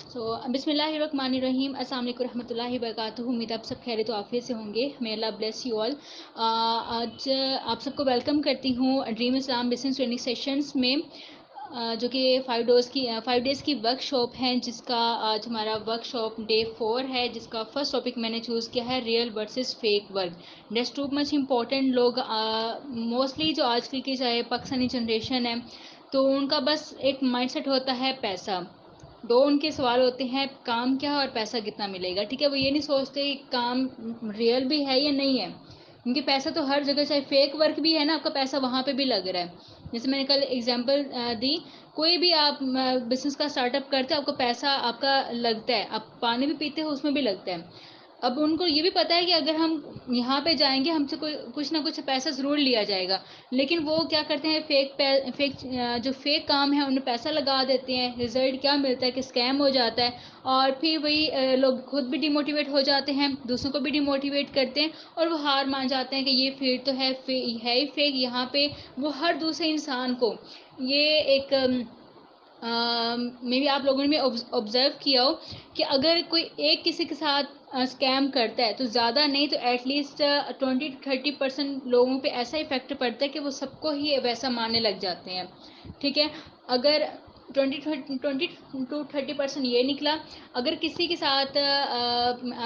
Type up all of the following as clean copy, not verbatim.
بسم اللہ الرحمن الرحیم، السلام علیکم رحمۃ اللہ وبرکاتہ. امید آپ سب خیریت و عافیت سے ہوں گے. may Allah bless you all. آج آپ سب کو ویلکم کرتی ہوں ڈریم اسلام بزنس ٹریننگ سیشنز میں، جو کہ 5 ڈیز کی ورک شاپ ہے، جس کا آج ہمارا ورک شاپ ڈے 4 ہے، جس کا فرسٹ ٹاپک میں نے چوز کیا ہے real versus fake work. That's too much important. لوگ موسٹلی جو آج کل کی چاہے پاکستانی جنریشن ہے، تو ان کا بس ایک مائنڈ سیٹ ہوتا ہے پیسہ. دو ان کے سوال ہوتے ہیں، کام کیا ہے اور پیسہ کتنا ملے گا. ٹھیک ہے، وہ یہ نہیں سوچتے کام ریئل بھی ہے یا نہیں ہے، کیونکہ پیسہ تو ہر جگہ، چاہے فیک ورک بھی ہے نا، آپ کا پیسہ وہاں پہ بھی لگ رہا ہے. جیسے میں نے کل ایگزامپل دی، کوئی بھی آپ بزنس کا اسٹارٹ اپ کرتے ہیں، آپ کو پیسہ آپ کا لگتا ہے. آپ پانی بھی پیتے ہو، اس میں بھی لگتا ہے. اب ان کو یہ بھی پتا ہے کہ اگر ہم یہاں پہ جائیں گے، ہم سے کچھ نہ کچھ پیسہ ضرور لیا جائے گا. لیکن وہ کیا کرتے ہیں، جو فیک کام ہے ان میں پیسہ لگا دیتے ہیں. رزلٹ کیا ملتا ہے کہ اسکیم ہو جاتا ہے، اور پھر وہی لوگ خود بھی ڈیموٹیویٹ ہو جاتے ہیں، دوسروں کو بھی ڈیموٹیویٹ کرتے ہیں، اور وہ ہار مان جاتے ہیں کہ یہ فیلڈ تو ہے ہی فیک. یہاں پہ وہ ہر دوسرے انسان کو یہ ایک میں بھی آپ لوگوں نے بھی آبزرو کیا ہو کہ اگر کوئی ایک کسی کے ساتھ اسکیم کرتا ہے، تو زیادہ نہیں تو ایٹ لیسٹ 20-30% لوگوں پہ ایسا افیکٹ پڑتا ہے کہ وہ سب کو ہی ویسا ماننے لگ جاتے ہیں. ٹھیک ہے، اگر 20-30% یہ نکلا، اگر کسی کے ساتھ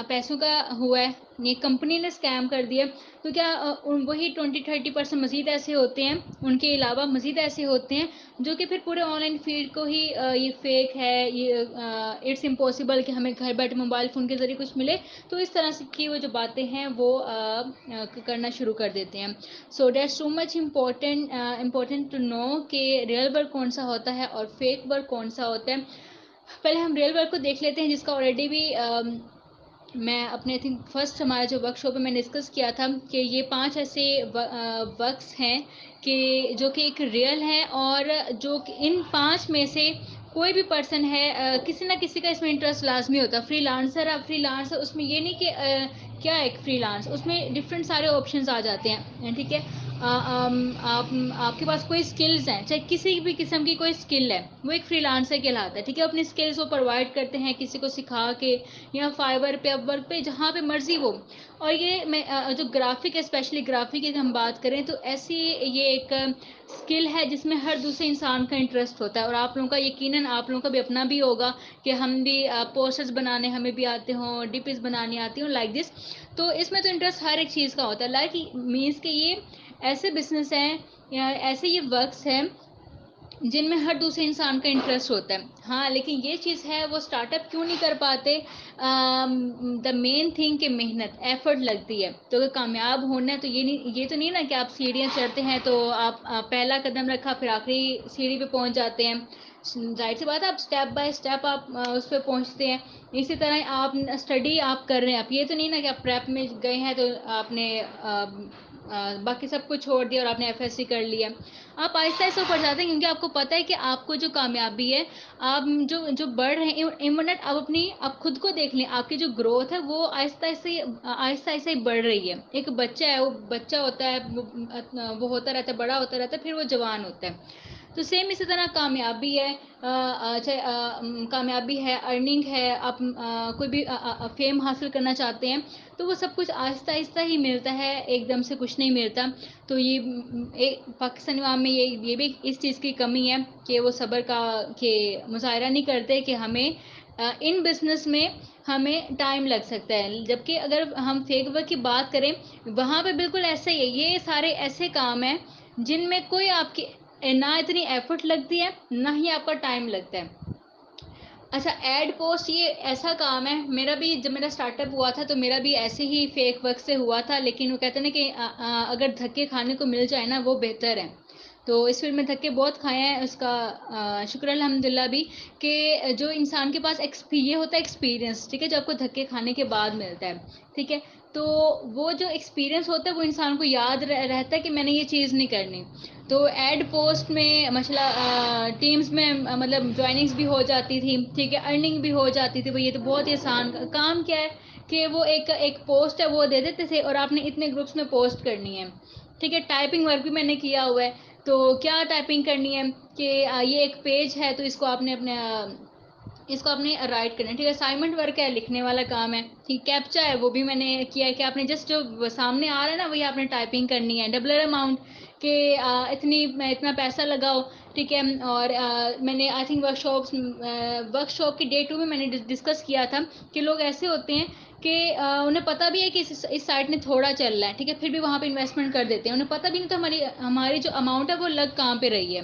پیسوں کا ہوا ہے، یہ کمپنی نے اسکیم کر دیا، تو کیا وہی 20-30% مزید ایسے ہوتے ہیں، ان کے علاوہ مزید ایسے ہوتے ہیں جو کہ پھر پورے آن لائن فیلڈ کو ہی یہ فیک ہے، یہ اٹس امپاسبل کہ ہمیں گھر بیٹھے موبائل فون کے ذریعے کچھ ملے. تو اس طرح سے کی وہ جو باتیں ہیں وہ کرنا شروع کر دیتے ہیں. So that's too much important to know کہ ریئل ورک کون سا ہوتا ہے اور فیک ورک کون سا ہوتا ہے. پہلے ہم ریئل ورک کو دیکھ لیتے ہیں، جس کا آلریڈی بھی میں اپنے فرسٹ ہمارا جو ورک شاپ ہے میں نے ڈسکس کیا تھا کہ یہ 5 ایسے ورکس ہیں کہ جو کہ ایک ریئل ہے، اور جو کہ ان 5 میں سے کوئی بھی پرسن ہے، کسی نہ کسی کا اس میں انٹرسٹ لازمی ہوتا. فری لانسر اس میں یہ نہیں کہ کیا ایک فری لانس، اس میں ڈفرینٹ سارے آپشنز آ جاتے ہیں. ٹھیک ہے، آپ کے پاس کوئی اسکلز ہیں، چاہے کسی بھی قسم کی کوئی اسکل ہے، وہ ایک فری لانسر کہلاتا ہے. ٹھیک ہے، اپنی اسکلز وہ پرووائڈ کرتے ہیں کسی کو سکھا کے، یا فائور پہ، اپ ورک پہ، جہاں پہ مرضی وہ. اور یہ میں جو گرافک ہے، اسپیشلی گرافک کی ہم بات کریں تو ایسی یہ ایک اسکل ہے جس میں ہر دوسرے انسان کا انٹرسٹ ہوتا ہے. اور آپ لوگوں کا یقیناً آپ لوگوں کا بھی اپنا بھی ہوگا کہ ہم بھی پوسٹرز بنانے ہمیں بھی آتے ہوں، ڈی پیز بنانی آتی ہوں، لائک دس. تو اس میں تو انٹرسٹ ہر ایک چیز کا ہوتا ہے. لائک مینس کہ یہ ایسے بزنس ہیں یا ایسے یہ ورکس ہیں جن میں ہر دوسرے انسان کا انٹرسٹ ہوتا ہے. ہاں، لیکن یہ چیز ہے وہ اسٹارٹ اپ کیوں نہیں کر پاتے؟ دا مین تھنگ کہ محنت، ایفرٹ لگتی ہے. تو اگر کامیاب ہونا ہے تو یہ تو نہیں نا کہ آپ سیڑھیاں چڑھتے ہیں تو آپ پہلا قدم رکھا پھر آخری سیڑھی پہ پہنچ جاتے ہیں. ظاہر سی بات ہے، آپ اسٹیپ بائی اسٹیپ آپ اس پہ پہنچتے ہیں. اسی طرح آپ اسٹڈی آپ کر رہے ہیں، آپ یہ تو نہیں نا کہ آپ پریپ میں گئے ہیں تو آپ نے باقی سب کچھ چھوڑ دیا اور آپ نے ایف ایس سی کر لیا. آپ آہستہ آہستہ اوپر جاتے ہیں، کیونکہ آپ کو پتہ ہے کہ آپ کو جو کامیابی ہے، آپ جو بڑھ رہے ہیں ایک منٹ آپ خود کو دیکھ لیں، آپ کی جو گروتھ ہے وہ آہستہ آہستہ ہی بڑھ رہی ہے. ایک بچہ ہے، وہ بچہ ہوتا ہے، وہ ہوتا رہتا ہے، بڑا ہوتا رہتا ہے، پھر وہ جوان ہوتا ہے. تو سیم اسی طرح کامیابی ہے، کامیابی ہے، ارننگ ہے، آپ کوئی بھی فیم حاصل کرنا چاہتے ہیں تو وہ سب کچھ آہستہ آہستہ ہی ملتا ہے، ایک دم سے کچھ نہیں ملتا. تو یہ پاکستانی عوام میں یہ بھی اس چیز کی کمی ہے کہ وہ صبر کا کہ مظاہرہ نہیں کرتے کہ ہمیں ان بزنس میں ہمیں ٹائم لگ سکتا ہے. جبکہ اگر ہم فیک ورک کی بات کریں، وہاں پہ بالکل ایسا ہی ہے. یہ سارے ایسے کام ہیں جن میں کوئی آپ کی نہ اتنی ایفرٹ لگتی ہے، نہ ہی آپ کا ٹائم لگتا ہے. اچھا، ایڈ پوسٹ یہ ایسا کام ہے، میرا بھی جب میرا اسٹارٹ اپ ہوا تھا تو میرا بھی ایسے ہی فیک ورک سے ہوا تھا. لیکن وہ کہتے ہیں نا کہ اگر دھکے کھانے کو مل جائے نا وہ بہتر ہے. تو اس فیلڈ میں دھکے بہت کھائے ہیں، اس کا شکر الحمدللہ بھی کہ جو انسان کے پاس یہ ہوتا ہے ایکسپیرینس. ٹھیک ہے، جو آپ کو دھکے کھانے کے بعد ملتا ہے. ٹھیک ہے، تو وہ جو ایکسپیرینس ہوتا ہے وہ انسان کو یاد رہتا ہے کہ میں نے یہ چیز نہیں کرنی. تو ایڈ پوسٹ میں ماشاءاللہ ٹیمز میں مطلب جوائننگز بھی ہو جاتی تھی. ٹھیک ہے، ارننگ بھی ہو جاتی تھی. وہ یہ تو بہت ہی آسان کام کیا ہے کہ وہ ایک پوسٹ ہے وہ دے دیتے تھے اور آپ نے اتنے گروپس میں پوسٹ کرنی ہے. ٹھیک ہے، ٹائپنگ ورک بھی میں نے کیا ہوا ہے. تو کیا ٹائپنگ کرنی ہے کہ یہ ایک پیج ہے تو اس کو آپ نے اپنے اس کو آپ نے رائٹ کرنا ہے. ٹھیک ہے, اسائنمنٹ ورک ہے, لکھنے والا کام ہے. ٹھیک, کیپچا ہے وہ بھی میں نے کیا ہے کہ آپ نے جسٹ جو سامنے آ رہا ہے نا وہی آپ نے ٹائپنگ کرنی ہے. ڈبلر اماؤنٹ کہ اتنا پیسہ لگاؤ. ٹھیک ہے, اور میں نے آئی تھنک ورک شاپ کی ڈے 2 میں نے ڈسکس کیا تھا کہ لوگ ایسے ہوتے ہیں کہ انہیں پتہ بھی ہے کہ اس سائٹ نے تھوڑا چل رہا ہے. ٹھیک ہے, پھر بھی وہاں پہ انویسٹمنٹ کر دیتے ہیں, انہیں پتہ بھی نہیں تو ہماری جو اماؤنٹ ہے وہ لگ کہاں پہ رہی ہے.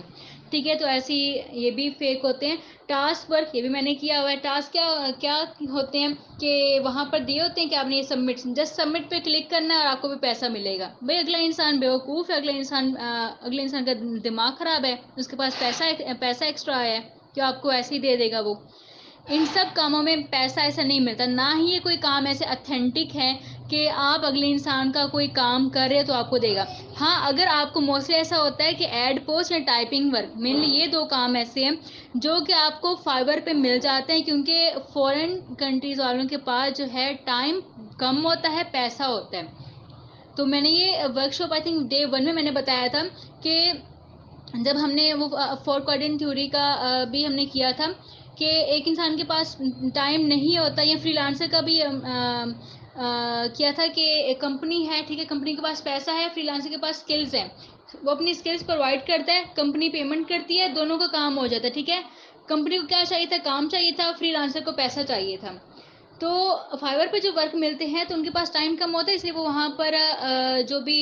ٹھیک ہے, تو ایسی یہ بھی فیک ہوتے ہیں. ٹاسک ورک یہ بھی میں نے کیا ہوا ہے. ٹاسک کیا ہوتے ہیں کہ وہاں پر دیے ہوتے ہیں کہ آپ نے یہ جسٹ سبمٹ پہ کلک کرنا ہے اور آپ کو بھی پیسہ ملے گا. بھائی اگلا انسان بیوقوف ہے, اگلے انسان کا دماغ خراب ہے, اس کے پاس پیسہ ایکسٹرا ہے جو آپ کو ایسے ہی دے دے گا. وہ ان سب کاموں میں پیسہ ایسا نہیں ملتا, نہ ہی یہ کوئی کام ایسے اتھینٹک ہے کہ آپ اگلے انسان کا کوئی کام کر رہے تو آپ کو دے گا. ہاں, اگر آپ کو موسٹلی ایسا ہوتا ہے کہ ایڈ پوسٹ یا ٹائپنگ ورک, مینلی یہ 2 کام ایسے ہیں جو کہ آپ کو فائبر پہ مل جاتے ہیں, کیونکہ فورن کنٹریز والوں کے پاس جو ہے ٹائم کم ہوتا ہے, پیسہ ہوتا ہے. تو میں نے یہ work shop I think day 1 میں نے بتایا تھا کہ جب ہم نے وہ 4 کوارڈینٹ تھیوری کا بھی ہم نے کیا تھا کہ ایک انسان کے پاس ٹائم نہیں ہوتا, یا فری لانسر کا بھی کیا تھا کہ ایک کمپنی ہے. ٹھیک ہے, کمپنی کے پاس پیسہ ہے, فری لانسر کے پاس اسکلز ہیں, وہ اپنی اسکلز پرووائڈ کرتا ہے, کمپنی پیمنٹ کرتی ہے, دونوں کا کام ہو جاتا ہے. ٹھیک ہے, کمپنی کو کیا چاہیے تھا, کام چاہیے تھا, فری لانسر کو پیسہ چاہیے تھا. تو فائبر پہ جو ورک ملتے ہیں تو ان کے پاس ٹائم کم ہوتا ہے, اس لیے وہ وہاں پر جو بھی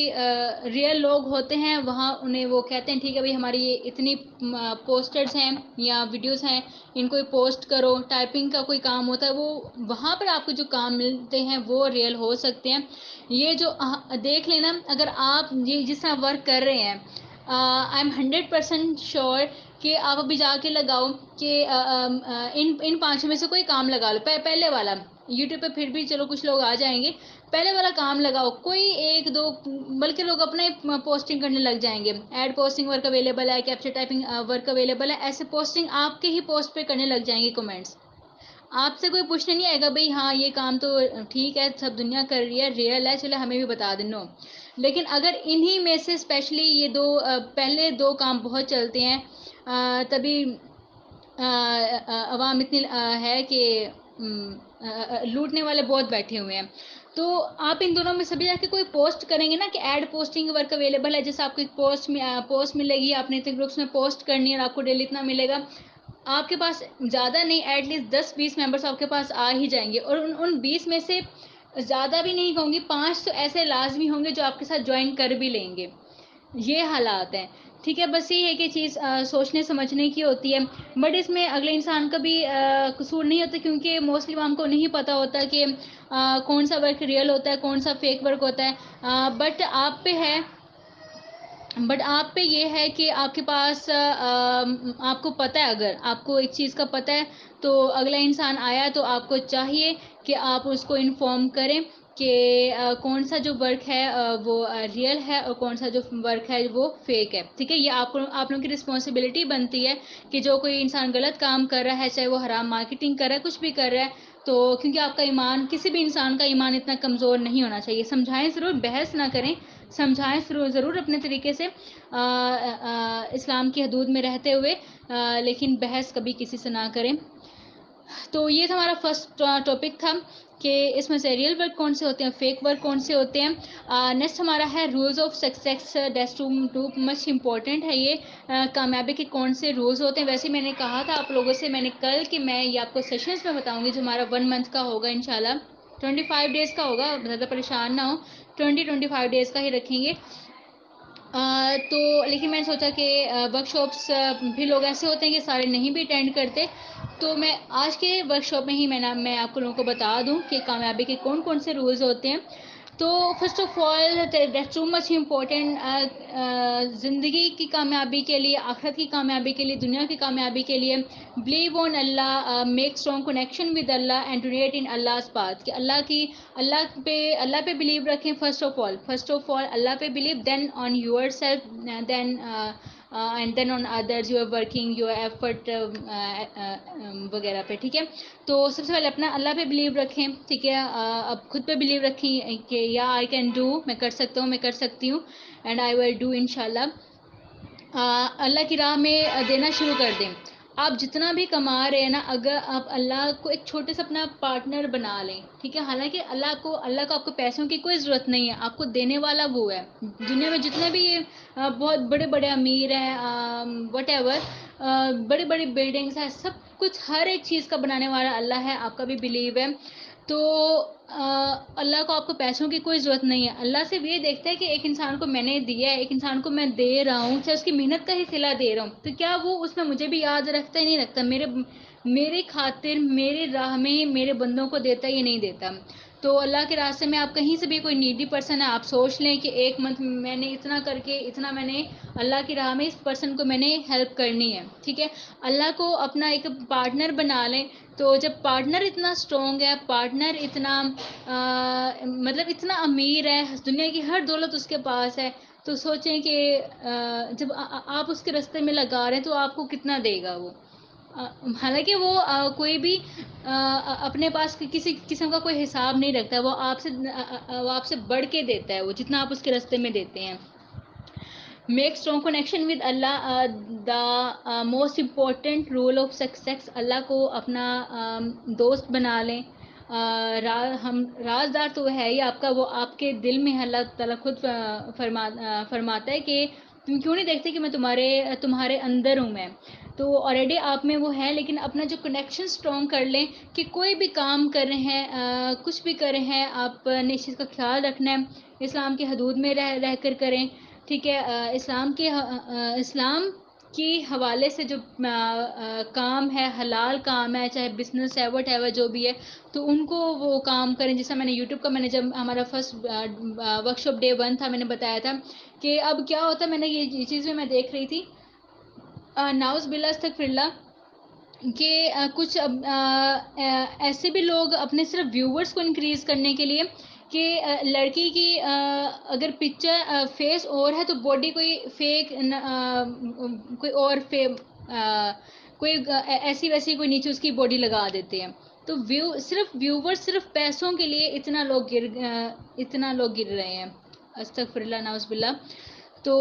ریئل لوگ ہوتے ہیں وہاں انہیں وہ کہتے ہیں ٹھیک ہے بھائی ہماری یہ اتنی پوسٹرز ہیں یا ویڈیوز ہیں, ان کو پوسٹ کرو. ٹائپنگ کا کوئی کام ہوتا ہے, وہ وہاں پر آپ کو جو کام ملتے ہیں وہ ریئل ہو سکتے ہیں. یہ جو دیکھ لینا, اگر آپ یہ جس طرح ورک کر رہے ہیں, آئی ایم 100% شیور کہ آپ ابھی جا کے لگاؤ کہ ان 5 میں سے کوئی کام لگا لو. پہلے والا یوٹیوب پہ پھر بھی چلو کچھ لوگ آ جائیں گے, پہلے والا کام لگاؤ, کوئی 1-2 بلکہ لوگ اپنے پوسٹنگ کرنے لگ جائیں گے. ایڈ پوسٹنگ ورک اویلیبل ہے, کیپچر ٹائپنگ ورک اویلیبل ہے, ایسے پوسٹنگ آپ کے ہی پوسٹ پہ کرنے لگ جائیں گے. کمنٹس آپ سے کوئی پوچھنے نہیں آئے گا بھائی ہاں یہ کام تو ٹھیک ہے, سب دنیا کر رہی ہے, ریئل ہے, چلے ہمیں بھی بتا دینا. لیکن اگر انہی میں سے اسپیشلی یہ پہلے 2 کام بہت چلتے ہیں, تبھی عوام اتنی ہے کہ لوٹنے والے بہت بیٹھے ہوئے ہیں. تو آپ ان دونوں میں سے بھی جا کے کوئی پوسٹ کریں گے نا کہ ایڈ پوسٹنگ ورک اویلیبل ہے, جیسے آپ کو ایک پوسٹ ملے گی, آپ نے اتنے گروپس میں پوسٹ کرنی ہے اور آپ کو ڈیلی اتنا ملے گا. آپ کے پاس زیادہ نہیں, ایٹ لیسٹ 10-20 ممبرس آپ کے پاس آ ہی جائیں گے, اور ان 20 میں سے زیادہ بھی نہیں کہوں گی, 5 تو ایسے لازمی ہوں گے جو آپ کے ساتھ جوائن کر بھی لیں گے. یہ حالات ہیں. ٹھیک ہے, بس یہ ہے کہ چیز سوچنے سمجھنے کی ہوتی ہے, بٹ اس میں اگلے انسان کا بھی قصور نہیں ہوتا, کیونکہ موسٹلی عوام کو نہیں پتہ ہوتا کہ کون سا ورک ریئل ہوتا ہے, کون سا فیک ورک ہوتا ہے. بٹ آپ پہ یہ ہے کہ آپ کے پاس آپ کو پتہ ہے, اگر آپ کو ایک چیز کا پتہ ہے تو اگلا انسان آیا تو آپ کو چاہیے کہ آپ اس کو انفارم کریں کہ کون سا جو ورک ہے وہ ریئل ہے اور کون سا جو ورک ہے وہ فیک ہے. ٹھیک ہے, یہ آپ لوگوں کی رسپانسبلٹی بنتی ہے کہ جو کوئی انسان غلط کام کر رہا ہے, چاہے وہ حرام مارکیٹنگ کر رہا ہے, کچھ بھی کر رہا ہے, تو کیونکہ آپ کا ایمان, کسی بھی انسان کا ایمان اتنا کمزور نہیں ہونا چاہیے. سمجھائیں ضرور, بحث نہ کریں, سمجھائیں ضرور اپنے طریقے سے, اسلام کی حدود میں رہتے ہوئے, لیکن بحث کبھی کسی سے نہ کریں. تو یہ ہمارا فرسٹ ٹاپک تھا کہ اس میں سے ریئل ورک کون سے ہوتے ہیں, فیک ورک کون سے ہوتے ہیں. نیکسٹ ہمارا ہے rules of success, that's too much important ہے. یہ کامیابی کے کون سے رولز ہوتے ہیں. ویسے میں نے کہا تھا آپ لوگوں سے, میں نے کل کہ میں یہ آپ کو سیشنز میں بتاؤں گی جو ہمارا 1 منتھ کا ہوگا انشاءاللہ, 25 ڈیز کا ہوگا, زیادہ پریشان نہ ہو, 25 ڈیز کا ہی رکھیں گے. تو لیکن میں نے سوچا کہ ورک شاپس بھی لوگ ایسے ہوتے ہیں کہ سارے نہیں بھی اٹینڈ کرتے, تو میں آج کے ورک شاپ میں ہی میں آپ لوگوں کو بتا دوں کہ کامیابی کے کون کون سے رولز ہوتے ہیں. تو first of all that's too much important, زندگی کی کامیابی کے لیے, آخرت کی کامیابی کے لیے, دنیا کی کامیابی کے لیے, believe on Allah, make strong connection with Allah and donate in اللہ's پاتھ, کہ اللہ پہ بلیو رکھیں. فرسٹ آف آل اللہ پہ believe, then on yourself, then and then on others, you are working, your effort وغیرہ پہ. ٹھیک ہے, تو سب سے پہلے اپنا اللہ پہ بلیو رکھیں. ٹھیک ہے, اب خود پہ بلیو رکھیں کہ یا آئی کین ڈو, میں کر سکتا ہوں, میں کر سکتی ہوں, اینڈ آئی ول ڈو انشاءاللہ. اللہ کی راہ میں دینا شروع کر دیں. آپ جتنا بھی کما رہے ہیں نا، اگر آپ اللہ کو ایک چھوٹے سے اپنا پارٹنر بنا لیں، ٹھیک ہے، حالانکہ اللہ کو آپ کو پیسوں کی کوئی ضرورت نہیں ہے، آپ کو دینے والا وہ ہے. دنیا میں جتنے بھی بہت بڑے بڑے امیر ہیں، وٹ ایور، بڑی بڑی بلڈنگس ہیں، سب کچھ ہر ایک چیز کا بنانے والا اللہ ہے. آپ کا بھی بلیو ہے تو اللہ کو آپ کو پیسوں کی کوئی ضرورت نہیں ہے. اللہ صرف یہ دیکھتا ہے کہ ایک انسان کو میں نے دیا ہے، ایک انسان کو میں دے رہا ہوں، چاہے اس کی محنت کا ہی صلہ دے رہا ہوں، تو کیا وہ اس میں مجھے بھی یاد رکھتا ہے؟ نہیں رکھتا. میرے خاطر میرے راہ میں میرے بندوں کو دیتا ہے یا نہیں دیتا. تو اللہ کے راستے میں آپ کہیں سے بھی کوئی نیڈی پرسن ہے، آپ سوچ لیں کہ ایک منتھ میں نے اتنا کر کے اتنا میں نے اللہ کی راہ میں اس پرسن کو میں نے ہیلپ کرنی ہے، ٹھیک ہے. اللہ کو اپنا ایک پارٹنر بنا لیں. تو جب پارٹنر اتنا اسٹرانگ ہے، پارٹنر اتنا مطلب اتنا امیر ہے، دنیا کی ہر دولت اس کے پاس ہے، تو سوچیں کہ جب آپ اس کے راستے میں لگا رہے ہیں تو آپ کو کتنا دے گا وہ. حالانکہ وہ کوئی بھی اپنے پاس کسی قسم کا کوئی حساب نہیں رکھتا، وہ آپ سے بڑھ کے دیتا ہے وہ جتنا آپ اس کے راستے میں دیتے ہیں. Make strong connection with Allah the most important role of success. Allah کو اپنا دوست بنا لیں. رازدار تو ہے ہی آپ کا، وہ آپ کے دل میں اللہ تعالیٰ خود فرماتا ہے کہ تم کیوں نہیں دیکھتے کہ میں تمہارے اندر ہوں. میں تو آلریڈی آپ میں وہ ہے، لیکن اپنا جو کنیکشن اسٹرانگ کر لیں کہ کوئی بھی کام کر رہے ہیں، کچھ بھی کر رہے ہیں، آپ نے اس چیز کا خیال رکھنا ہے، اسلام کی حدود میں رہ کر کریں، ٹھیک ہے. اسلام کی حوالے سے جو کام ہے، حلال کام ہے، چاہے بزنس ہے، وٹ ایور جو بھی ہے، تو ان کو وہ کام کریں. جیسا میں نے یوٹیوب کا، میں نے جب ہمارا فرسٹ ورک شاپ ڈے 1 تھا، میں نے بتایا تھا کہ اب کیا ہوتا ہے. میں نے یہ چیز میں دیکھ رہی تھی، ناؤز باللہ استغفر اللہ، کہ کچھ ایسے بھی لوگ اپنے صرف ویورز کو انکریز کرنے کے لیے کہ لڑکی کی اگر پکچر فیس اور ہے تو باڈی کوئی فیک، کوئی اور کوئی ایسی ویسی کوئی نیچے اس کی باڈی لگا دیتے ہیں. تو صرف ویور، صرف پیسوں کے لیے اتنا لوگ گر رہے ہیں. استغفر اللہ، نعوذ باللہ. تو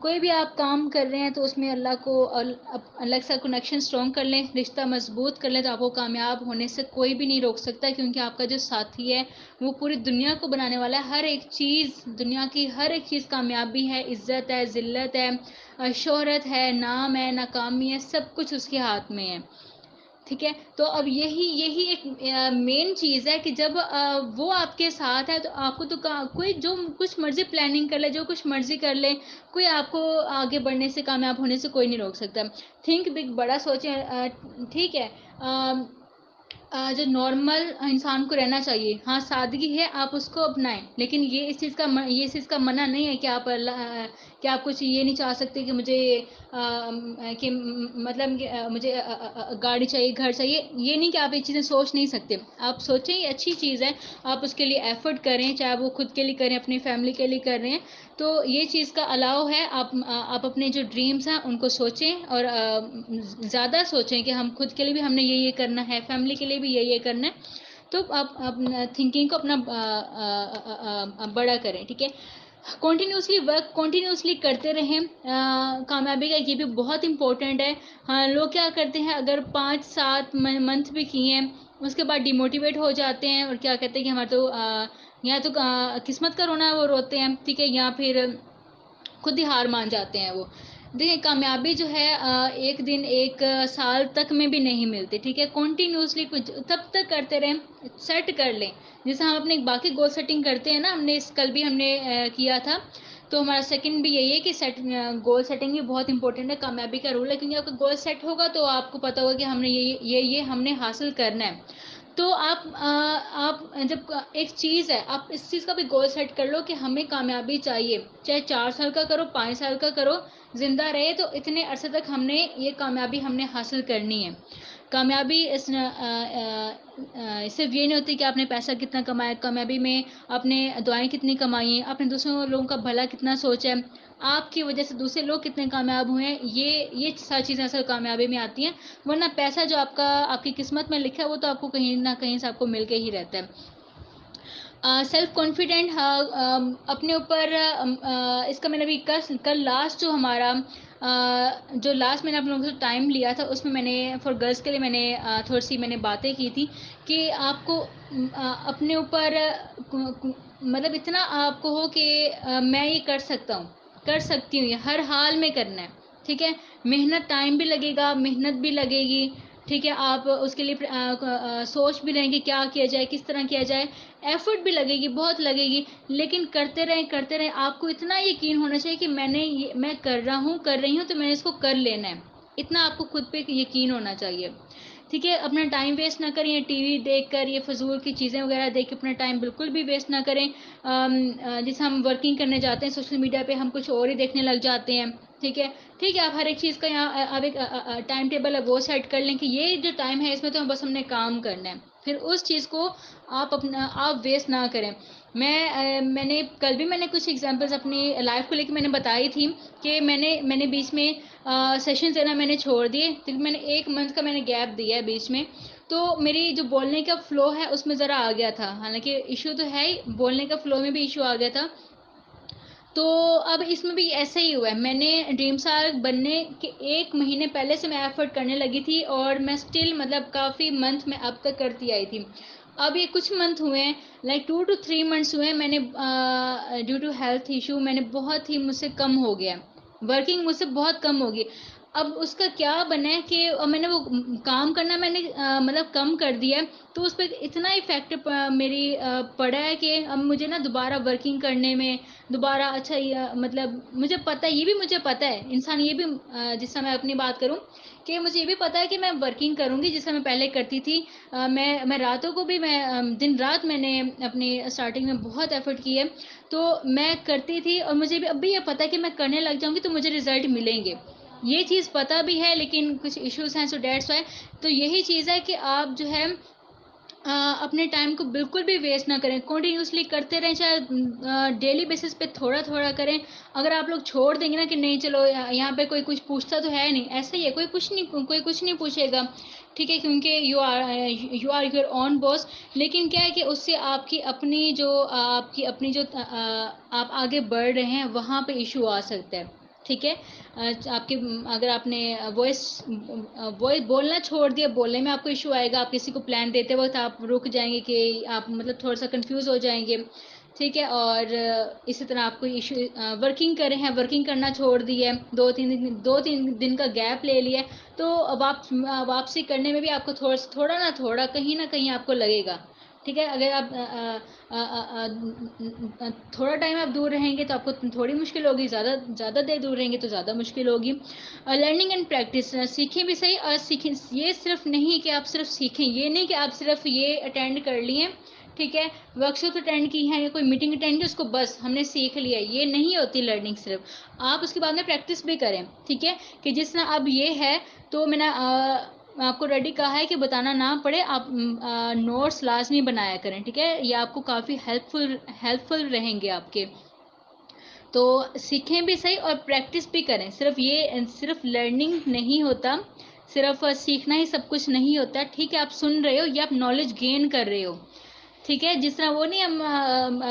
کوئی بھی آپ کام کر رہے ہیں تو اس میں اللہ کے ساتھ کنیکشن اسٹرانگ کر لیں، رشتہ مضبوط کر لیں، تو آپ کو کامیاب ہونے سے کوئی بھی نہیں روک سکتا. کیونکہ آپ کا جو ساتھی ہے وہ پوری دنیا کو بنانے والا ہے. ہر ایک چیز، دنیا کی ہر ایک چیز کامیابی ہے، عزت ہے، ذلت ہے، شہرت ہے، نام ہے، ناکامی ہے، سب کچھ اس کے ہاتھ میں ہے، ٹھیک ہے. تو اب یہی ایک مین چیز ہے کہ جب وہ آپ کے ساتھ ہے تو آپ کو تو کوئی جو کچھ مرضی پلاننگ کر لے، جو کچھ مرضی کر لے، کوئی آپ کو آگے بڑھنے سے، کامیاب ہونے سے کوئی نہیں روک سکتا. تھنک بگ، بڑا سوچیں، ٹھیک ہے. جو نارمل انسان کو رہنا چاہیے، ہاں سادگی ہے، آپ اس کو اپنائیں، لیکن یہ اس چیز کا منع نہیں ہے کہ آپ کچھ یہ نہیں چاہ سکتے کہ مجھے کہ مطلب مجھے گاڑی چاہیے، گھر چاہیے. یہ نہیں کہ آپ یہ چیزیں سوچ نہیں سکتے، آپ سوچیں، یہ اچھی چیز ہے، آپ اس کے لیے ایفرٹ کریں، چاہے وہ خود کے لیے کریں، اپنی فیملی کے لیے کر رہے ہیں، تو یہ چیز کا الاؤ ہے. آپ اپنے جو ڈریمز ہیں ان کو سوچیں، اور زیادہ سوچیں کہ ہم خود کے لیے بھی ہم نے یہ کرنا ہے، فیملی کے لیے بھی یہ کرنا ہے. تو آپ تھنکنگ کو اپنا بڑا کریں، ٹھیک ہے. کنٹینیوسلی ورک کنٹینیوسلی کرتے رہیں. کامیابی کا یہ بھی بہت امپورٹنٹ ہے. ہاں، لوگ کیا کرتے ہیں، اگر 5-7 منتھ بھی کیے ہیں، اس کے بعد ڈیموٹیویٹ ہو جاتے ہیں اور کیا کہتے ہیں کہ ہمارا تو یا تو قسمت کا رونا ہے، وہ روتے ہیں، ٹھیک ہے، یا پھر خود ہی ہار مان جاتے ہیں. وہ دیکھیں، کامیابی جو ہے ایک دن، ایک سال تک میں بھی نہیں ملتی، ٹھیک ہے. کنٹینیوسلی کچھ تب تک کرتے رہیں، سیٹ کر لیں. جیسے ہم اپنے باقی گول سیٹنگ کرتے ہیں نا، کل بھی ہم نے کیا تھا، تو ہمارا سیکنڈ بھی یہی ہے کہ گول سیٹنگ بھی بہت امپورٹنٹ ہے، کامیابی کا رول ہے. کیونکہ آپ کا گول سیٹ ہوگا تو آپ کو پتا ہوگا کہ ہم نے یہ ہم نے حاصل کرنا ہے. تو آپ جب ایک چیز ہے، آپ اس چیز کا بھی گول سیٹ کر لو کہ ہمیں کامیابی چاہیے، چاہے 4 سال کا کرو، 5 سال کا کرو، زندہ رہے تو اتنے عرصے تک ہم نے یہ کامیابی ہم نے حاصل کرنی ہے. کامیابی صرف یہ نہیں ہوتی کہ آپ نے پیسہ کتنا کمایا، کامیابی میں آپ نے دعائیں کتنی کمائی ہیں، آپ نے دوسروں لوگوں کا بھلا کتنا سوچا ہے، آپ کی وجہ سے دوسرے لوگ کتنے کامیاب ہوئے ہیں. یہ ساری چیزیں اصل کامیابی میں آتی ہیں. ورنہ پیسہ جو آپ کی قسمت میں لکھا ہے وہ تو آپ کو کہیں نہ کہیں سے آپ کو مل کے ہی رہتا ہے. سیلف کانفیڈنٹ، اپنے اوپر، اس کا میں نے ابھی کل لاسٹ جو ہمارا جو لاسٹ میں نے آپ لوگوں سے ٹائم لیا تھا اس میں میں نے فار گرلس کے لیے میں نے تھوڑی سی میں نے باتیں کی تھی کہ آپ کو اپنے اوپر مطلب اتنا آپ کو ہو کہ میں یہ کر سکتا ہوں، کر سکتی ہوں، یہ ہر حال میں کرنا ہے، ٹھیک ہے. محنت ٹائم بھی لگے گا، محنت بھی لگے گی، ٹھیک ہے. آپ اس کے لیے سوچ بھی رہیں گے کیا کیا جائے، کس طرح کیا جائے، ایفرٹ بھی لگے گی، بہت لگے گی، لیکن کرتے رہیں کرتے رہیں. آپ کو اتنا یقین ہونا چاہیے کہ میں کر رہا ہوں، کر رہی ہوں، تو میں نے اس کو کر لینا ہے. اتنا آپ کو خود پہ یقین ہونا چاہیے، ٹھیک ہے. اپنا ٹائم ویسٹ نہ کریں، یہ ٹی وی دیکھ کر، یہ فضول کی چیزیں وغیرہ دیکھ کے اپنا ٹائم بالکل بھی ویسٹ نہ کریں. جیسے ہم ورکنگ کرنے جاتے ہیں سوشل میڈیا پہ، ہم کچھ اور ہی دیکھنے لگ جاتے ہیں، ٹھیک ہے. ٹھیک ہے، آپ ہر ایک چیز کا یہاں آپ ایک ٹائم ٹیبل ہے وہ سیٹ کر لیں کہ یہ جو ٹائم ہے اس میں تو بس ہم نے کام کرنا ہے، پھر اس چیز کو آپ ویسٹ نہ کریں. میں نے کل بھی میں نے کچھ ایگزامپلس اپنی لائف کو لے کے میں نے بتائی تھی کہ میں نے بیچ میں سیشن دینا میں نے چھوڑ دیے، کیونکہ میں نے 1 منتھ کا میں نے گیپ دیا ہے بیچ میں. تو میری جو بولنے کا فلو ہے اس میں ذرا آ گیا تھا، حالانکہ ایشو تو ہے ہی، بولنے کا فلو میں بھی ایشو آ گیا تھا. تو اب اس میں بھی ایسا ہی ہوا ہے. میں نے ڈریم اسٹار بننے کے 1 مہینے پہلے سے میں ایفرٹ کرنے لگی تھی، اور میں اسٹل مطلب کافی منتھ میں اب تک کرتی آئی تھی. اب یہ کچھ منتھ ہوئے ہیں، لائک 2 to 3 منتھس ہوئے ہیں، میں نے ڈیو ٹو ہیلتھ ایشو میں نے بہت ہی مجھ سے کم ہو گیا، ورکنگ مجھ سے بہت کم ہوگی. اب اس کا کیا بنا ہے کہ میں نے وہ کام کرنا میں نے مطلب کم کر دیا ہے، تو اس پہ اتنا افیکٹ میری پڑا ہے کہ اب مجھے نا دوبارہ ورکنگ کرنے میں دوبارہ اچھا مطلب مجھے پتہ ہے، یہ بھی مجھے پتہ ہے، انسان یہ بھی جس سے میں اپنی بات کروں کہ مجھے یہ بھی پتہ ہے کہ میں ورکنگ کروں گی جس سے میں پہلے کرتی تھی. میں راتوں کو بھی میں دن رات میں نے اپنی اسٹارٹنگ میں بہت ایفرٹ کی ہے، تو میں کرتی تھی، اور مجھے بھی اب بھی یہ پتہ ہے کہ میں کرنے لگ جاؤں گی تو مجھے رزلٹ ملیں گے. یہ چیز پتہ بھی ہے، لیکن کچھ ایشوز ہیں، سو دیٹس وائی. تو یہی چیز ہے کہ آپ جو ہے اپنے ٹائم کو بالکل بھی ویسٹ نہ کریں، کنٹینیوسلی کرتے رہیں، چاہے ڈیلی بیسس پہ تھوڑا تھوڑا کریں. اگر آپ لوگ چھوڑ دیں گے نا کہ نہیں چلو یہاں پہ کوئی کچھ پوچھتا تو ہے نہیں، ایسا ہی ہے، کوئی کچھ نہیں پوچھے گا، ٹھیک ہے، کیونکہ یو آر یور اون باس. لیکن کیا ہے کہ اس سے آپ کی اپنی جو آپ آگے بڑھ رہے ہیں وہاں پہ ایشو آ سکتا ہے، ٹھیک ہے. آپ کے اگر آپ نے وائس بولنا چھوڑ دیا، بولنے میں آپ کو ایشو آئے گا. آپ کسی کو پلان دیتے وقت آپ رک جائیں گے کہ آپ مطلب تھوڑا سا کنفیوز ہو جائیں گے، ٹھیک ہے. اور اسی طرح آپ کو ایشو ورکنگ کرے ہیں، ورکنگ کرنا چھوڑ دی ہے، 2-3 دن کا گیپ لے لیا، تو واپسی کرنے میں بھی آپ کو تھوڑا کہیں نہ کہیں آپ کو لگے گا، ٹھیک ہے. اگر آپ تھوڑا ٹائم آپ دور رہیں گے تو آپ کو تھوڑی مشکل ہوگی، زیادہ دیر دور رہیں گے تو زیادہ مشکل ہوگی. لرننگ اینڈ پریکٹس، سیکھیں بھی صحیح، اور سیکھیں یہ صرف نہیں کہ آپ صرف سیکھیں، یہ نہیں کہ آپ صرف یہ اٹینڈ کر لیے، ٹھیک ہے، ورک شاپ اٹینڈ کی ہے یا کوئی میٹنگ اٹینڈ کی اس کو بس ہم نے سیکھ لیا، یہ نہیں ہوتی لرننگ. صرف آپ اس کے بعد میں پریکٹس بھی کریں، ٹھیک ہے. کہ جس طرح اب یہ ہے تو میں نے آپ کو ریڈی کہا ہے کہ بتانا نہ پڑے، آپ نوٹس لازمی بنایا کریں، ٹھیک ہے. یہ آپ کو کافی ہیلپ فل رہیں گے آپ کے. تو سیکھیں بھی صحیح اور پریکٹس بھی کریں. صرف لرننگ نہیں ہوتا، صرف سیکھنا ہی سب کچھ نہیں ہوتا، ٹھیک ہے. آپ سن رہے ہو یا آپ نالج گین کر رہے ہو، ٹھیک ہے. جس طرح وہ نہیں ہم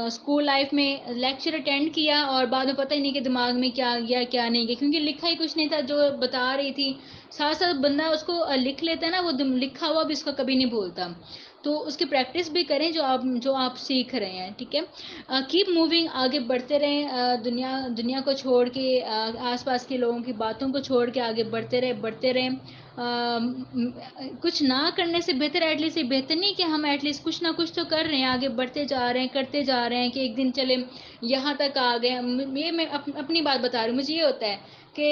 اسکول لائف میں لیکچر اٹینڈ کیا اور بعد میں پتہ ہی نہیں کہ دماغ میں کیا گیا کیا نہیں گیا، کیونکہ لکھا ہی کچھ نہیں تھا جو بتا رہی تھی. ساتھ ساتھ بندہ اس کو لکھ لیتا ہے نا، وہ لکھا ہوا بھی اس کا کبھی نہیں بھولتا. تو اس کی پریکٹس بھی کریں جو آپ سیکھ رہے ہیں، ٹھیک ہے. کیپ موونگ، آگے بڑھتے رہیں. دنیا کو چھوڑ کے، آس پاس کے لوگوں کی باتوں کو چھوڑ کے آگے بڑھتے رہیں. کچھ نہ کرنے سے بہتر، ایٹ لیسٹ یہ بہتر نہیں کہ ہم ایٹ لیسٹ کچھ نہ کچھ تو کر رہے ہیں، آگے بڑھتے جا رہے ہیں، کرتے جا رہے ہیں کہ ایک دن چلے یہاں تک آ گئے. یہ میں اپنی بات بتا رہی ہوں، مجھے یہ ہوتا ہے کہ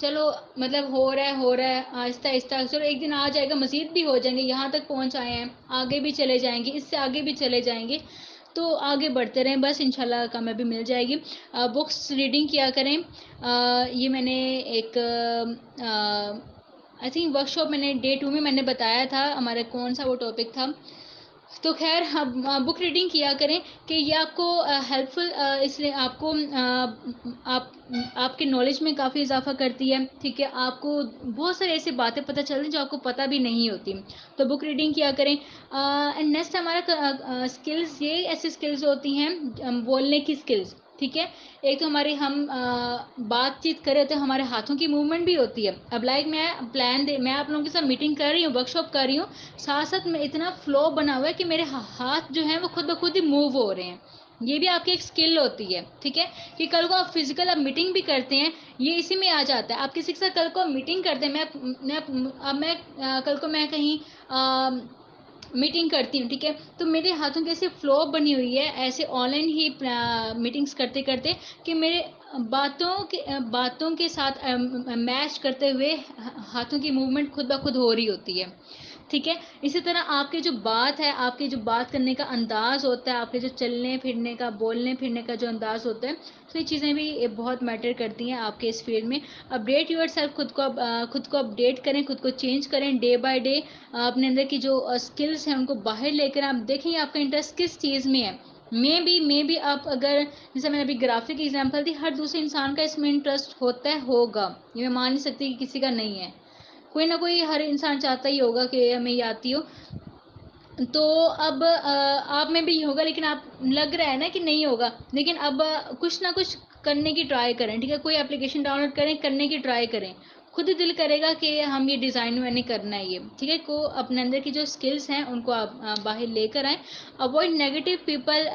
چلو مطلب ہو رہا ہے آہستہ آہستہ، چلو ایک دن آ جائے گا، مزید بھی ہو جائیں گے، یہاں تک پہنچ آئے ہیں، آگے بھی چلے جائیں گے، اس سے آگے بھی چلے جائیں گے. تو آگے بڑھتے رہیں بس، انشاءاللہ کامیابی مل جائے گی. بکس ریڈنگ کیا کریں. یہ میں نے ایک آئی تھنک ورک شاپ میں نے Day 2 میں نے بتایا تھا، ہمارا کون سا وہ ٹاپک تھا. تو خیر بک ریڈنگ کیا کریں کہ یہ آپ کو ہیلپ فل، اس لیے آپ کو آپ کے نالج میں کافی اضافہ کرتی ہے، ٹھیک ہے. آپ کو بہت ساری ایسی باتیں پتہ چلتی ہیں جو آپ کو پتہ بھی نہیں ہوتی. تو بک ریڈنگ کیا کریں. اینڈ نیکسٹ ہمارا اسکلز، یہ ایسی اسکلز ہوتی ہیں بولنے کی اسکلز، ٹھیک ہے. ایک تو ہماری ہم بات چیت کرے تو ہمارے ہاتھوں کی موومنٹ بھی ہوتی ہے. اب لائک میں آپ لوگوں کے ساتھ میٹنگ کر رہی ہوں, ورک شاپ کر رہی ہوں, ساتھ ساتھ میں اتنا فلو بنا ہوا ہے کہ میرے ہاتھ جو ہیں وہ خود بخود ہی موو ہو رہے ہیں. یہ بھی آپ کی ایک اسکل ہوتی ہے. ٹھیک ہے, کہ کل کو آپ فزیکل آپ میٹنگ بھی کرتے ہیں, یہ اسی میں آ جاتا ہے. آپ کسی کے ساتھ کل کو میٹنگ کرتے ہیں, میں کل کو میں کہیں میٹنگ کرتی ہوں, ٹھیک ہے, تو میرے ہاتھوں کی ایسی فلو بنی ہوئی ہے ایسے آن لائن ہی میٹنگس کرتے کرتے کہ میرے باتوں کے ساتھ میچ کرتے ہوئے ہاتھوں کی موومنٹ خود بخود ہو رہی ہوتی ہے. ٹھیک ہے, اسی طرح آپ کی جو بات ہے, آپ کی جو بات کرنے کا انداز ہوتا ہے, آپ کے جو چلنے پھرنے کا, بولنے پھرنے کا جو انداز ہوتا ہے, تو یہ چیزیں بھی بہت میٹر کرتی ہیں آپ کے اس فیلڈ میں. اپڈیٹ یور سیلف, خود کو اپڈیٹ کریں, خود کو چینج کریں ڈے بائی ڈے. اپنے اندر کی جو اسکلس ہیں ان کو باہر لے کر آپ دیکھیں آپ کا انٹرسٹ کس چیز میں ہے. میں بھی آپ اگر جیسے میں نے ابھی گرافک ایگزامپل دی, ہر دوسرے انسان کا اس میں انٹرسٹ ہوتا ہے, ہوگا, یہ میں مان نہیں سکتی کہ کسی کا نہیں ہے. کوئی نہ کوئی ہر انسان چاہتا ہی ہوگا کہ ہمیں یہ آتی ہو. تو اب آپ میں بھی یہ ہوگا, لیکن آپ لگ رہا ہے نا کہ نہیں ہوگا, لیکن اب کچھ نہ کچھ کرنے کی ٹرائی کریں. ٹھیک ہے, کوئی اپلیکیشن ڈاؤن لوڈ کرنے کی ٹرائی کریں. خود ہی دل کرے گا کہ ہم یہ ڈیزائن میں نے کرنا ہے یہ. ٹھیک ہے, کو اپنے اندر کی جو اسکلس ہیں ان کو آپ باہر لے کر آئیں. اوائڈ نیگیٹو پیپل,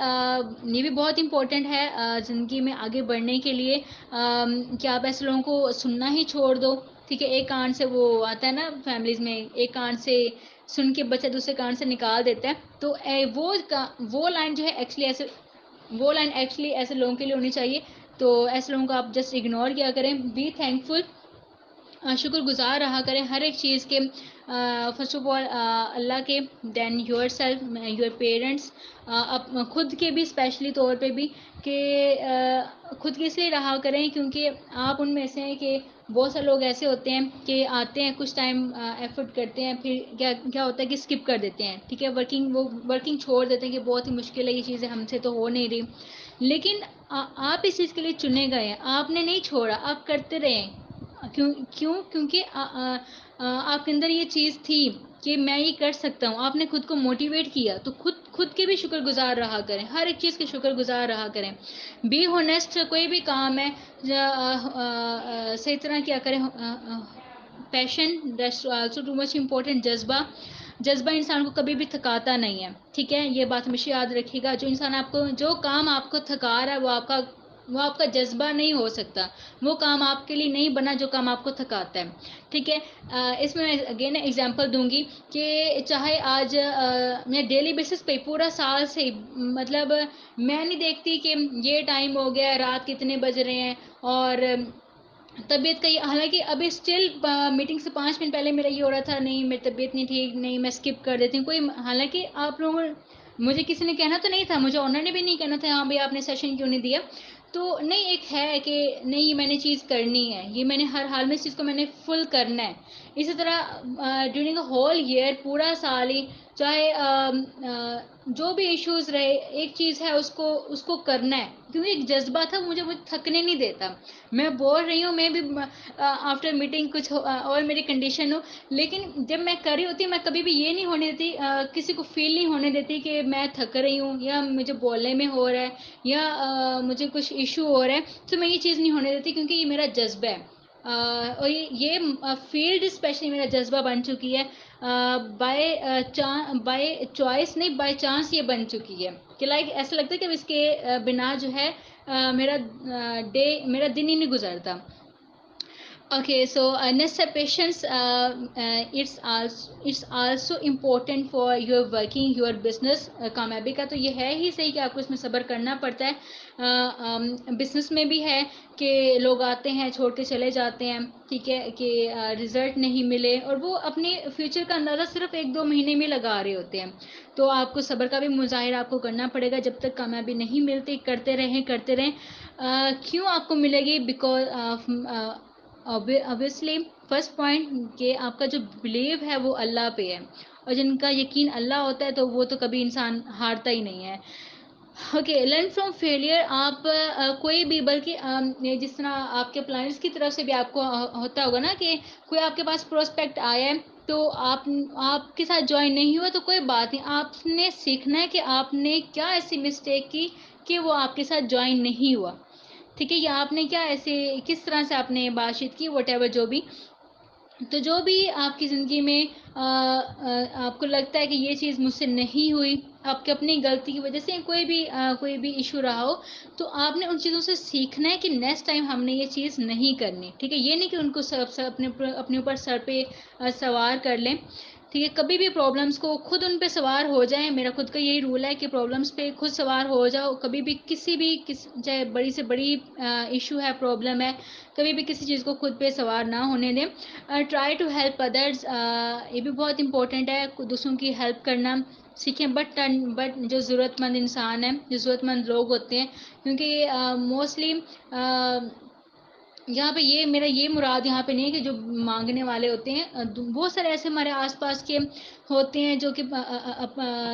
یہ بھی بہت امپورٹنٹ ہے زندگی میں آگے بڑھنے کے لیے, کہ آپ ایسے لوگوں کو سننا ہی چھوڑ دو. ٹھیک ہے, ایک کان سے وہ آتا ہے نا فیملیز میں, ایک کان سے سن کے بچہ دوسرے کان سے نکال دیتا ہے. تو وہ لائن جو ہے ایکچولی ایسے لوگوں کے لیے ہونی چاہیے. تو ایسے لوگوں کو آپ جسٹ اگنور کیا کریں. بی تھینک فل, شکر گزار رہا کریں ہر ایک چیز کے. فرسٹ آف آل اللہ کے, دین یور سیلف, یور پیرنٹس, خود کے بھی اسپیشلی طور پہ بھی, کہ خود کی اس لیے رہا کریں کیونکہ آپ ان میں سے ہیں کہ بہت سے لوگ ایسے ہوتے ہیں کہ آتے ہیں, کچھ ٹائم ایفرٹ کرتے ہیں, پھر کیا ہوتا ہے کہ اسکپ کر دیتے ہیں. ٹھیک ہے, ورکنگ چھوڑ دیتے ہیں کہ بہت ہی مشکل ہے, یہ چیزیں ہم سے تو ہو نہیں رہی. لیکن آپ اس چیز کے لیے چنے گئے ہیں, آپ نے نہیں چھوڑا, آپ کرتے رہیں. کیونکہ آپ کے اندر یہ چیز تھی کہ میں یہ کر سکتا ہوں. آپ نے خود کو موٹیویٹ کیا, تو خود کے بھی شکر گزار رہا کریں, ہر ایک چیز کے شکر گزار رہا کریں. بی ہونیسٹ, کوئی بھی کام ہے صحیح طرح کیا کریں. Passion, that's also too much important. جذبہ انسان کو کبھی بھی تھکاتا نہیں ہے. ٹھیک ہے, یہ بات ہمیشہ یاد رکھیے گا. جو کام آپ کو تھکا رہا ہے وہ آپ کا جذبہ نہیں ہو سکتا. وہ کام آپ کے لیے نہیں بنا جو کام آپ کو تھکاتا ہے. ٹھیک ہے, اس میں اگین ایگزامپل دوں گی کہ چاہے آج میں ڈیلی بیسس پہ پورا سال سے, مطلب میں نہیں دیکھتی کہ یہ ٹائم ہو گیا, رات کتنے بج رہے ہیں, اور طبیعت کا حالانکہ ابھی اسٹل میٹنگ سے 5 منٹ پہلے میرا یہ ہو رہا تھا, نہیں میری طبیعت نہیں ٹھیک, نہیں میں اسکپ کر دیتی ہوں. حالانکہ آپ لوگوں, مجھے کسی نے کہنا تو نہیں تھا, مجھے آنر نے بھی نہیں کہنا تھا ہاں بھائی آپ نے سیشن کیوں نہیں دیا. تو نہیں, ایک ہے کہ نہیں یہ میں نے چیز کرنی ہے, یہ میں نے ہر حال میں اس چیز کو میں نے فل کرنا ہے. اسی طرح ڈیورنگ اے ہول ایئر, پورا سال ہی, چاہے جو بھی ایشوز رہے, ایک چیز ہے اس کو کرنا ہے, کیونکہ ایک جذبہ تھا, مجھے تھکنے نہیں دیتا. میں بول رہی ہوں, میں بھی آفٹر میٹنگ کچھ اور میری کنڈیشن ہو, لیکن جب میں کر رہی ہوتی میں کبھی بھی یہ نہیں ہونے دیتی, کسی کو فیل نہیں ہونے دیتی کہ میں تھک رہی ہوں یا مجھے بولنے میں ہو رہا ہے یا مجھے کچھ ایشو ہو رہا ہے. تو میں یہ چیز نہیں ہونے دیتی کیونکہ یہ میرا جذبہ ہے, اور یہ فیلڈ اسپیشلی میرا جذبہ بن چکی ہے. بائی چوائس نہیں, بائی چانس یہ بن چکی ہے کہ لائک ایسا لگتا ہے کہ اب اس کے بنا جو ہے میرا دن ہی نہیں گزرتا. Okay, so next ہے patience. It's also important for your working, your business. کامیابی کا تو یہ ہے ہی صحیح کہ آپ کو اس میں صبر کرنا پڑتا ہے. بزنس میں بھی ہے کہ لوگ آتے ہیں چھوڑ کے چلے جاتے ہیں, ٹھیک ہے, کہ رزلٹ نہیں ملے, اور وہ اپنے فیوچر کا اندازہ صرف 1-2 مہینے میں لگا رہے ہوتے ہیں. تو آپ کو صبر کا بھی مظاہرہ آپ کو کرنا پڑے گا. جب تک کامیابی نہیں ملتی, کرتے رہیں. کیوں آپ کو ملے گی؟ بیکاز obviously فرسٹ پوائنٹ کہ آپ کا جو بلیو ہے وہ اللہ پہ ہے, اور جن کا یقین اللہ ہوتا ہے تو وہ تو کبھی انسان ہارتا ہی نہیں ہے. Okay, learn from failure. آپ کوئی بھی, بلکہ جس طرح آپ کے پلانٹس کی طرف سے بھی آپ کو ہوتا ہوگا نا کہ کوئی آپ کے پاس پروسپیکٹ آیا ہے, تو آپ کے ساتھ جوائن نہیں ہوا تو کوئی بات نہیں, آپ نے سیکھنا ہے کہ آپ نے کیا ایسی مسٹیک کی کہ وہ آپ کے ساتھ جوائن نہیں ہوا, ٹھیک ہے, یا آپ نے کیا ایسے کس طرح سے آپ نے بات چیت کی, وٹ ایور جو بھی. تو جو بھی آپ کی زندگی میں آپ کو لگتا ہے کہ یہ چیز مجھ سے نہیں ہوئی, آپ کی اپنی غلطی کی وجہ سے کوئی بھی ایشو رہا ہو, تو آپ نے ان چیزوں سے سیکھنا ہے کہ نیکسٹ ٹائم ہم نے یہ چیز نہیں کرنی, ٹھیک ہے. یہ نہیں کہ ان کو اپنے اوپر سر پہ سوار کر لیں, ٹھیک ہے. کبھی بھی پرابلمس کو خود ان پہ سوار ہو جائیں, میرا خود کا یہی رول ہے کہ پرابلمس پہ خود سوار ہو جاؤ. کبھی بھی چاہے بڑی سے بڑی ایشو ہے, پرابلم ہے, کبھی بھی کسی چیز کو خود پہ سوار نہ ہونے دیں. ٹرائی ٹو ہیلپ ادرز, یہ بھی بہت امپورٹنٹ ہے, دوسروں کی ہیلپ کرنا سیکھیں. بٹ جو ضرورت مند انسان ہے, جو ضرورت مند لوگ ہوتے ہیں, کیونکہ موسٹلی یہاں پہ میرا یہ مراد یہاں پہ نہیں ہے کہ جو مانگنے والے ہوتے ہیں, بہت سارے ایسے ہمارے آس پاس کے ہوتے ہیں جو کہ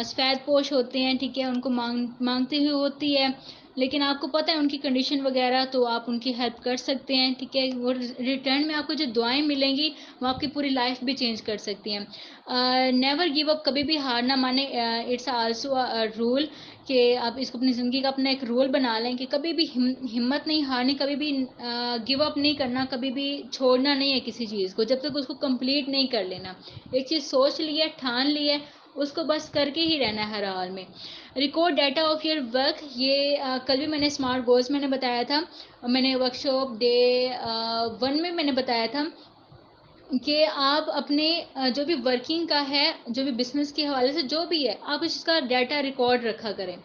سفید پوش ہوتے ہیں, ٹھیک ہے, ان کو مانگتے ہوئے ہوتی ہے, لیکن آپ کو پتہ ہے ان کی کنڈیشن وغیرہ, تو آپ ان کی ہیلپ کر سکتے ہیں, ٹھیک ہے. وہ ریٹرن میں آپ کو جو دعائیں ملیں گی وہ آپ کی پوری لائف بھی چینج کر سکتی ہیں. نیور گیو اپ, کبھی بھی ہار نہ مانیں. اٹس آلسو رول کہ آپ اس کو اپنی زندگی کا اپنا ایک رول بنا لیں کہ کبھی بھی ہمت نہیں ہارنی, کبھی بھی گیو اپ نہیں کرنا, کبھی بھی چھوڑنا نہیں ہے کسی چیز کو, جب تک اس کو کمپلیٹ نہیں کر لینا. ایک چیز سوچ لی ہے, ٹھان لی ہے, اس کو بس کر کے ہی رہنا ہے ہر حال میں. Record data of your work, یہ کل بھی میں نے اسمارٹ گولز میں نے بتایا تھا, میں نے ورک شاپ ڈے 1 میں نے بتایا تھا کہ آپ اپنے جو بھی ورکنگ کا ہے, جو بھی بزنس کے حوالے سے جو بھی ہے, آپ اس کا ڈیٹا ریکارڈ رکھا کریں.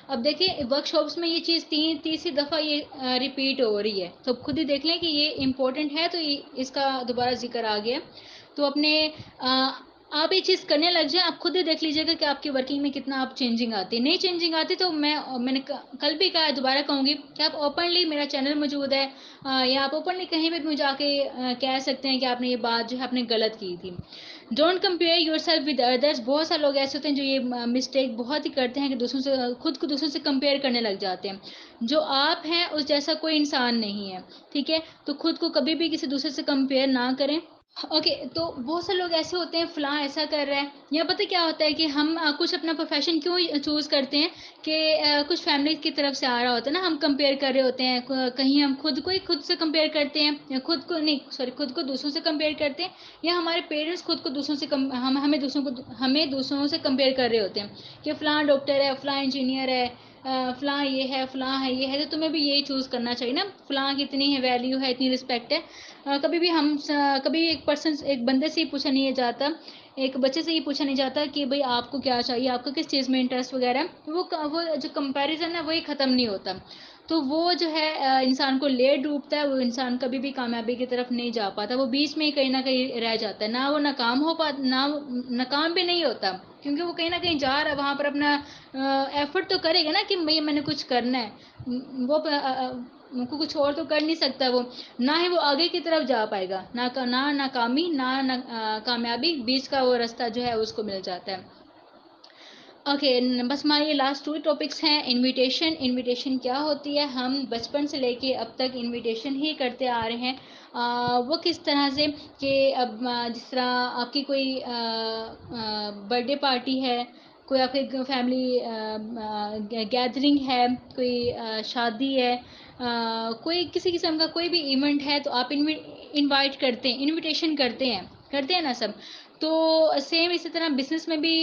اب دیکھیں ورک شاپس میں یہ چیز تیسری دفعہ یہ ریپیٹ ہو رہی ہے, تو خود ہی دیکھ لیں کہ یہ امپورٹنٹ ہے, تو اس کا دوبارہ ذکر آ گیا. تو آپ یہ چیز کرنے لگ جائیں, آپ خود ہی دیکھ لیجیے گا کہ آپ کی ورکنگ میں کتنا آپ چینجنگ آتی ہے. نہیں چینجنگ آتی تو میں نے کل بھی کہا, دوبارہ کہوں گی کہ آپ اوپنلی, میرا چینل موجود ہے, یا آپ اوپنلی کہیں بھی مجھے آ کے کہہ سکتے ہیں کہ آپ نے یہ بات جو ہے آپ نے غلط کی تھی. Don't compare your self with others. بہت سارے لوگ ایسے ہوتے ہیں جو یہ مسٹیک بہت ہی کرتے ہیں کہ خود کو دوسروں سے کمپیئر کرنے لگ جاتے ہیں. جو آپ ہیں اس جیسا کوئی انسان نہیں ہے, ٹھیک ہے. تو خود کو کبھی بھی کسی دوسرے سے کمپیئر نہ کریں. اوکے, تو بہت سے لوگ ایسے ہوتے ہیں فلاں ایسا کر رہا ہے, یا پتہ کیا ہوتا ہے کہ ہم کچھ اپنا پروفیشن کیوں چوز کرتے ہیں کہ کچھ فیملی کی طرف سے آ رہا ہوتا ہے نا, ہم کمپیئر کر رہے ہوتے ہیں, کہیں ہم خود سے کمپیئر کرتے ہیں, یا خود کو دوسروں سے کمپیئر کرتے ہیں, یا ہمارے پیرنٹس خود کو دوسروں سے ہمیں دوسروں سے کمپیئر کر رہے ہوتے ہیں کہ فلاں ڈاکٹر ہے, فلاں انجینئر ہے, فلاں یہ ہے, فلاں ہے, یہ ہے, تو تمہیں بھی یہی چوز کرنا چاہیے نا, فلاں کی اتنی ہے ویلیو ہے, اتنی رسپیکٹ ہے. کبھی ایک بندے سے ہی پوچھا نہیں جاتا, ایک بچے سے ہی پوچھا نہیں جاتا کہ بھئی آپ کو کیا چاہیے, آپ کو کس چیز میں انٹرسٹ وغیرہ, وہ جو کمپیریزن ہے وہی ختم نہیں ہوتا. تو وہ جو ہے انسان کو لے ڈوبتا ہے, وہ انسان کبھی بھی کامیابی کی طرف نہیں جا پاتا, وہ بیچ میں ہی کہیں نہ کہیں رہ جاتا ہے. نہ وہ ناکام بھی نہیں ہوتا, کیونکہ وہ کہیں نہ کہیں جا رہا ہے, وہاں پر اپنا ایفرٹ تو کرے گا نا کہ بھئی میں نے کچھ کرنا ہے. وہ کچھ اور تو کر نہیں سکتا, وہ نہ ہی وہ آگے کی طرف جا پائے گا, نہ ناکامی نہ کامیابی, بیچ کا وہ راستہ جو ہے اس کو مل جاتا ہے. اوکے, بس ہمارے یہ لاسٹ 2 ٹاپکس ہیں. انویٹیشن کیا ہوتی ہے؟ ہم بچپن سے لے کے اب تک انویٹیشن ہی کرتے آ رہے ہیں. وہ کس طرح سے کہ اب جس طرح آپ کی کوئی برتھ ڈے پارٹی ہے, کوئی آپ کی فیملی گیدرنگ ہے, کوئی شادی ہے, کوئی کسی قسم کا کوئی بھی ایونٹ ہے, تو آپ انوائٹ کرتے ہیں, انویٹیشن کرتے ہیں نا سب. تو سیم اسی طرح بزنس میں بھی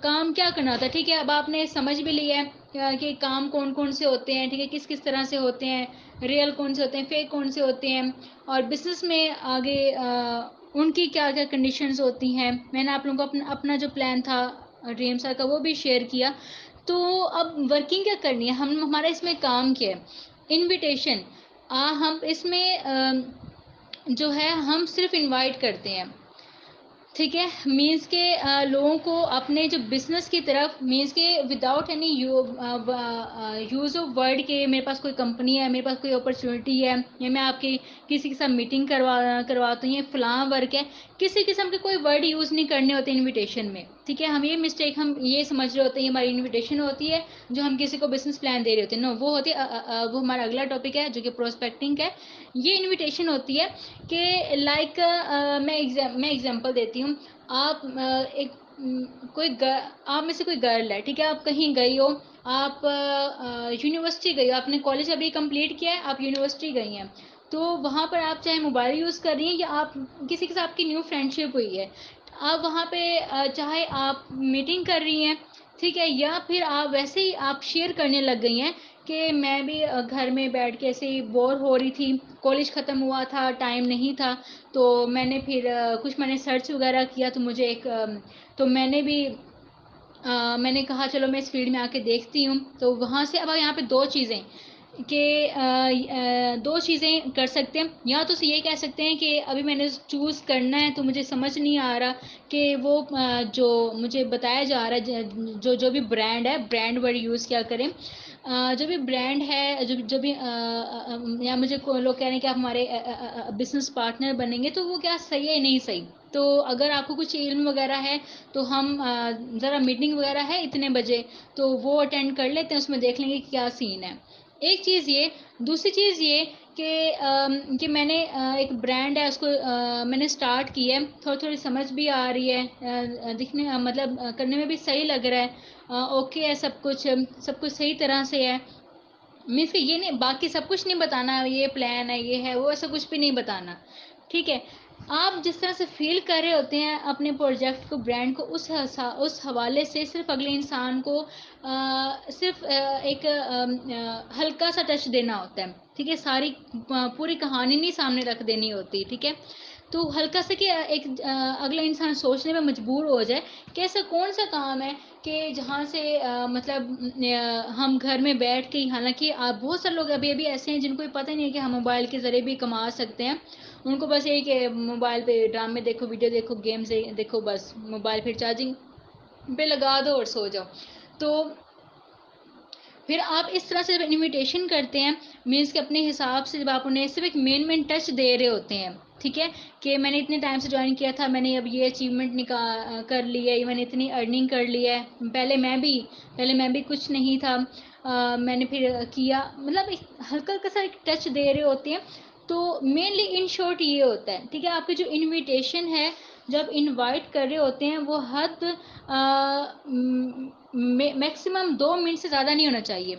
کام کیا کرنا ہوتا ہے, ٹھیک ہے. اب آپ نے سمجھ بھی لیا ہے کہ کام کون سے ہوتے ہیں, ٹھیک ہے, کس طرح سے ہوتے ہیں, ریئل کون سے ہوتے ہیں, فیک کون سے ہوتے ہیں, اور بزنس میں آگے ان کی کیا کنڈیشنز ہوتی ہیں. میں نے آپ لوگوں کو اپنا جو پلان تھا ڈریم سر کا وہ بھی شیئر کیا. تو اب ورکنگ کیا کرنی ہے, ہمارا اس میں کام کیا ہے؟ انویٹیشن. ہم اس میں جو ہے ہم صرف انوائٹ کرتے ہیں, ٹھیک ہے. مینس کے لوگوں کو اپنے جو بزنس کی طرف, مینس کے without any use of word کہ میرے پاس کوئی کمپنی ہے, میرے پاس کوئی اپرچونیٹی ہے, یا میں آپ کی کسی کے ساتھ میٹنگ کرواتا ہوں, یہ فلاں ورک ہے, کسی قسم کے کوئی ورڈ یوز نہیں کرنے ہوتے انویٹیشن میں, ٹھیک ہے. ہم یہ سمجھ رہے ہوتے ہیں ہماری انویٹیشن ہوتی ہے جو ہم کسی کو بزنس پلان دے رہے ہوتے ہیں. نو, وہ ہوتی ہے وہ ہمارا اگلا ٹاپک ہے جو کہ پروسپیکٹنگ ہے. یہ انویٹیشن ہوتی ہے کہ لائک میں ایگزامپل دیتی ہوں. آپ ایک آپ میں سے کوئی گرل ہے، ٹھیک ہے، آپ کہیں گئی ہو، آپ یونیورسٹی گئی ہو، آپ نے کالج ابھی کمپلیٹ کیا ہے، آپ یونیورسٹی گئی ہیں، تو وہاں پر آپ چاہے موبائل یوز کر رہی ہیں یا آپ کسی کے ساتھ آپ کی نیو فرینڈ شپ ہوئی ہے، آپ وہاں پہ چاہے آپ میٹنگ کر رہی ہیں، ٹھیک ہے، یا پھر آپ ویسے ہی آپ شیئر کرنے لگ گئی ہیں کہ میں بھی گھر میں بیٹھ کے ایسے ہی بور ہو رہی تھی، کالج ختم ہوا تھا، ٹائم نہیں تھا، تو میں نے پھر کچھ میں نے سرچ وغیرہ کیا، تو مجھے تو میں نے بھی میں نے کہا چلو میں اس فیلڈ میں آ کے دیکھتی ہوں، تو وہاں سے اب یہاں پہ دو چیزیں کر سکتے ہیں، یا تو یہ کہہ سکتے ہیں کہ ابھی میں نے چوز کرنا ہے تو مجھے سمجھ نہیں آ رہا کہ وہ جو مجھے بتایا جا رہا ہے، جو بھی برانڈ ہے، برانڈ ورڈ یوز کیا کریں، جو بھی برانڈ ہے، جو بھی یا مجھے لوگ کہہ رہے ہیں کہ آپ ہمارے بزنس پارٹنر بنیں گے، تو وہ کیا صحیح ہے نہیں صحیح، تو اگر آپ کو کچھ علم وغیرہ ہے تو ہم ذرا میٹنگ وغیرہ ہے اتنے بجے، تو وہ اٹینڈ کر لیتے ہیں، اس میں دیکھ لیں گے کہ کیا سین ہے، ایک چیز یہ، دوسری چیز یہ کہ میں نے ایک برانڈ ہے، اس کو میں نے سٹارٹ کی ہے، تھوڑی سمجھ بھی آ رہی ہے، دکھنے مطلب کرنے میں بھی صحیح لگ رہا ہے، اوکے ہے، سب کچھ صحیح طرح سے ہے، مینس کہ یہ نہیں، باقی سب کچھ نہیں بتانا، یہ پلان ہے، یہ ہے، وہ ایسا کچھ بھی نہیں بتانا، ٹھیک ہے، آپ جس طرح سے فیل کر رہے ہوتے ہیں اپنے پروجیکٹ کو، برانڈ کو، اس حوالے سے صرف اگلے انسان کو صرف ایک ہلکا سا ٹچ دینا ہوتا ہے، ٹھیک ہے، ساری پوری کہانی نہیں سامنے رکھ دینی ہوتی، ٹھیک ہے، تو ہلکا سا کہ ایک اگلا انسان سوچنے میں مجبور ہو جائے کہ ایسا کون سا کام ہے کہ جہاں سے مطلب ہم گھر میں بیٹھ کے، حالانکہ بہت سارے لوگ ابھی ایسے ہیں جن کو پتہ نہیں ہے کہ ہم موبائل کے ذریعے بھی کما سکتے ہیں، ان کو بس یہی کہ موبائل پہ ڈرامے دیکھو، ویڈیو دیکھو، گیمز دیکھو، بس موبائل پھر چارجنگ پہ لگا دو اور سو جاؤ، تو پھر آپ اس طرح سے انویٹیشن کرتے ہیں، مینس کہ اپنے حساب سے جب آپ انہیں صرف ایک مین ٹچ دے رہے ہوتے ہیں، ٹھیک ہے، کہ میں نے اتنے ٹائم سے جوائن کیا تھا، میں نے اب یہ اچیومنٹ کر لی ہے، میں نے اتنی ارننگ کر لی ہے، پہلے میں بھی کچھ نہیں تھا، میں نے پھر کیا، مطلب ایک ہلکا ہلکا سا ایک ٹچ دے رہے ہوتے ہیں، تو مینلی ان شارٹ یہ ہوتا ہے، ٹھیک ہے، آپ کی جو انویٹیشن ہے، جب انوائٹ کر رہے ہوتے ہیں، وہ حد میکسیمم 2 منٹ سے زیادہ نہیں ہونا چاہیے،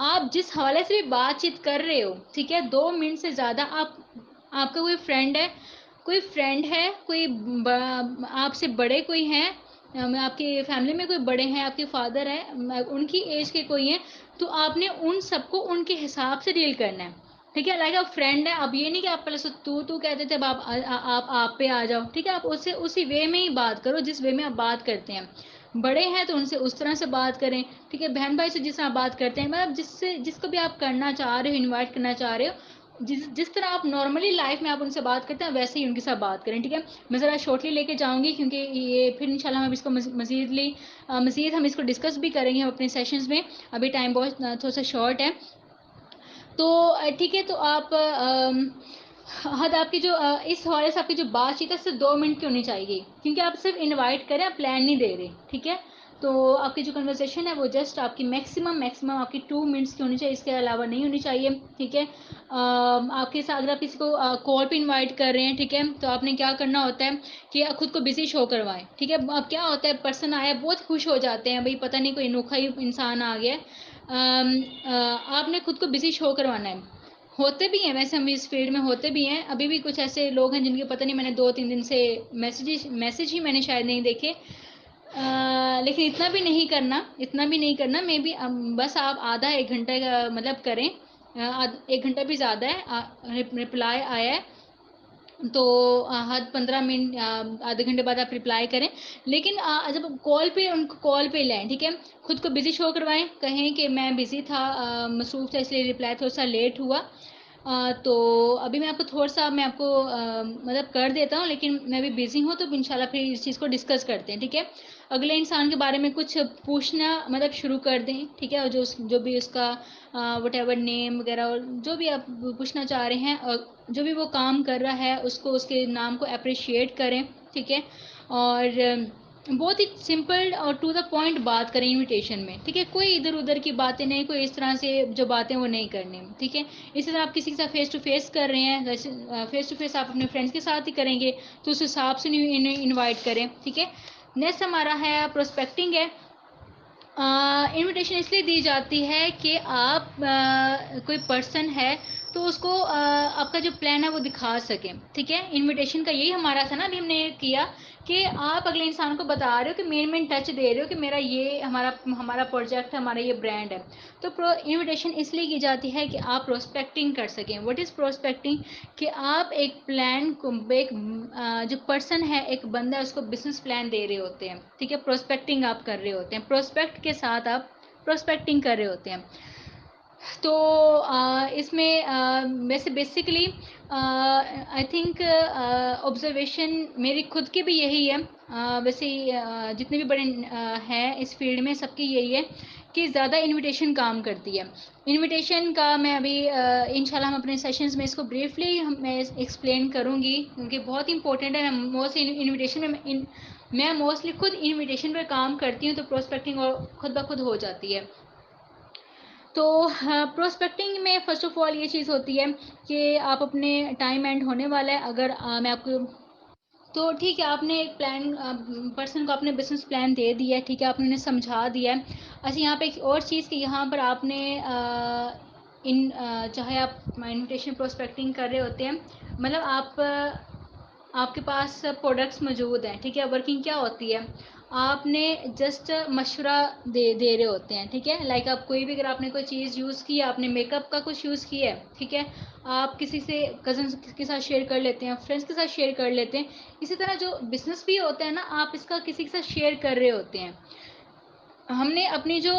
آپ جس حوالے سے بھی بات چیت کر رہے ہو، ٹھیک ہے، 2 منٹ سے زیادہ آپ کا کوئی فرینڈ ہے، کوئی آپ سے بڑے کوئی ہیں، آپ کی فیملی میں کوئی بڑے ہیں، آپ کے فادر ہیں، ان کی ایج کے کوئی ہیں، تو آپ نے ان سب کو ان کے حساب سے ڈیل کرنا ہے، ٹھیک ہے، لائک آپ فرینڈ ہے، اب یہ نہیں کہ آپ پہلے سے تو کہتے تھے، اب آپ پہ آ جاؤ، ٹھیک ہے، آپ اس سے اسی وے میں ہی بات کرو جس وے میں آپ بات کرتے ہیں، بڑے ہیں تو ان سے اس طرح سے بات کریں، ٹھیک ہے، بہن بھائی سے جس طرح بات کرتے ہیں، مطلب جس کو بھی آپ کرنا چاہ رہے ہو، انوائٹ کرنا چاہ رہے ہو، جس طرح آپ نارملی لائف میں آپ ان سے بات کرتے ہیں، ویسے ہی ان کے ساتھ بات کریں، ٹھیک ہے، میں ذرا شارٹلی لے کے جاؤں گی، کیونکہ یہ پھر انشاءاللہ ہم اس کو مزید ہم اس کو ڈسکس بھی کریں گے اپنے سیشنز میں، ابھی ٹائم بہت تھوڑا سا شارٹ ہے، تو ٹھیک ہے، تو آپ حد آپ کی جو اس حوالے سے آپ کی جو بات چیت ہے صرف 2 منٹ کی ہونی چاہیے، کیونکہ آپ صرف انوائٹ کریں، آپ پلان نہیں دے رہے، ٹھیک ہے، تو آپ کی جو کنورسیشن ہے وہ جسٹ آپ کی میکسیمم آپ کی 2 منٹس کی ہونی چاہیے، اس کے علاوہ نہیں ہونی چاہیے، ٹھیک ہے، آپ کے ساتھ اگر آپ کسی کو کال پہ انوائٹ کر رہے ہیں، ٹھیک ہے، تو آپ نے کیا کرنا ہوتا ہے کہ خود کو بزی شو کروائیں، ٹھیک ہے، اب کیا ہوتا ہے، پرسن آیا بہت خوش ہو جاتے ہیں، بھائی پتہ نہیں کوئی انوکھا ہی انسان آ گیا، آپ نے خود کو بزی شو کروانا ہے، ہوتے بھی ہیں ویسے، ہم اس فیلڈ میں ہوتے بھی ہیں، ابھی بھی کچھ ایسے لوگ ہیں جن کے پتہ نہیں، میں نے 2-3 دن سے میسج ہی میں نے شاید نہیں دیکھے، لیکن اتنا بھی نہیں کرنا، میں بھی بس آپ آدھا 1 گھنٹہ کا مطلب کریں، 1 گھنٹہ بھی زیادہ ہے، رپلائی آیا ہے تو حد 15 منٹ آدھے گھنٹے بعد آپ رپلائی کریں، لیکن جب کال پہ ان کو کال پہ لیں، ٹھیک ہے، خود کو بزی شو کروائیں، کہیں کہ میں بزی تھا، مصروف تھا، اس لیے رپلائی تھوڑا سا لیٹ ہوا، تو ابھی میں آپ کو مطلب کر دیتا ہوں، لیکن میں بھی بزی ہوں، تو انشاءاللہ پھر اس چیز کو ڈسکس کرتے ہیں، ٹھیک ہے، اگلے انسان کے بارے میں کچھ پوچھنا مطلب شروع کر دیں، ٹھیک ہے، اور جو بھی اس کا وٹ ایور نیم وغیرہ، اور جو بھی آپ پوچھنا چاہ رہے ہیں، اور جو بھی وہ کام کر رہا ہے اس کے نام کو اپریشیٹ کریں، ٹھیک ہے، اور بہت ہی سمپل اور ٹو دا پوائنٹ بات کریں انویٹیشن میں، ٹھیک ہے، کوئی ادھر ادھر کی باتیں نہیں، کوئی اس طرح سے جو باتیں وہ نہیں کرنی، ٹھیک ہے. اسی طرح آپ کسی کے ساتھ فیس ٹو فیس کر رہے ہیں، فیس ٹو فیس آپ اپنے فرینڈس کے ساتھ ہی کریں گے تو اس حساب سے انہیں انوائٹ کریں، ٹھیک ہے. نیکسٹ ہمارا ہے پروسپیکٹنگ ہے. انویٹیشن اس لیے دی جاتی ہے کہ آپ کوئی پرسن ہے تو اس کو آپ کا جو پلان ہے وہ دکھا سکیں، ٹھیک ہے. انویٹیشن کا یہی ہمارا تھا نا، ابھی ہم نے کیا کہ آپ اگلے انسان کو بتا رہے ہو کہ مین ٹچ دے رہے ہو کہ میرا یہ ہمارا پروجیکٹ ہے، ہمارا یہ برانڈ ہے. تو انویٹیشن اس لیے کی جاتی ہے کہ آپ پروسپیکٹنگ کر سکیں. What is prospecting? کہ آپ ایک پلان کو جو پرسن ہے، ایک بندہ ہے، اس کو بزنس پلان دے رہے ہوتے ہیں، ٹھیک ہے. پروسپیکٹنگ آپ کر رہے ہوتے ہیں، پروسپیکٹ کے ساتھ آپ پروسپیکٹنگ کر رہے ہوتے ہیں. تو اس میں ویسے بیسکلی آئی تھنک آبزرویشن میری خود کی بھی یہی ہے. ویسے جتنے بھی بڑے ہیں اس فیلڈ میں سب کی یہی ہے کہ زیادہ انویٹیشن کام کرتی ہے. انویٹیشن کا میں ابھی انشاءاللہ ہم اپنے سیشنز میں اس کو بریفلی میں ایکسپلین کروں گی کیونکہ بہت امپورٹنٹ ہے. موسٹلی انویٹیشن میں موسٹلی خود انویٹیشن پہ کام کرتی ہوں، تو پروسپیکٹنگ اور خود بخود ہو جاتی ہے. تو پروسپیکٹنگ میں فرسٹ آف آل یہ چیز ہوتی ہے کہ آپ اپنے ٹائم اینڈ ہونے والا ہے، اگر میں آپ کو تو ٹھیک ہے، آپ نے ایک پلان پرسن کو اپنے بزنس پلان دے دیا ہے، ٹھیک ہے، آپ نے انہیں سمجھا دیا ہے. اچھا، یہاں پہ ایک اور چیز کہ یہاں پر آپ نے چاہے آپ انویٹیشن پروسپیکٹنگ کر رہے ہوتے ہیں، مطلب آپ کے پاس پروڈکٹس موجود ہیں، ٹھیک ہے. ورکنگ کیا ہوتی ہے؟ آپ نے جسٹ مشورہ دے رہے ہوتے ہیں، ٹھیک ہے. لائک آپ کوئی بھی، اگر آپ نے کوئی چیز یوز کی، آپ نے میک اپ کا کچھ یوز کیا ہے، ٹھیک ہے، آپ کسی سے کزنس کے ساتھ شیئر کر لیتے ہیں، فرینڈس کے ساتھ شیئر کر لیتے ہیں. اسی طرح جو بزنس بھی ہوتا ہے نا، آپ اس کا کسی کے ساتھ شیئر کر رہے ہوتے ہیں. ہم نے اپنی جو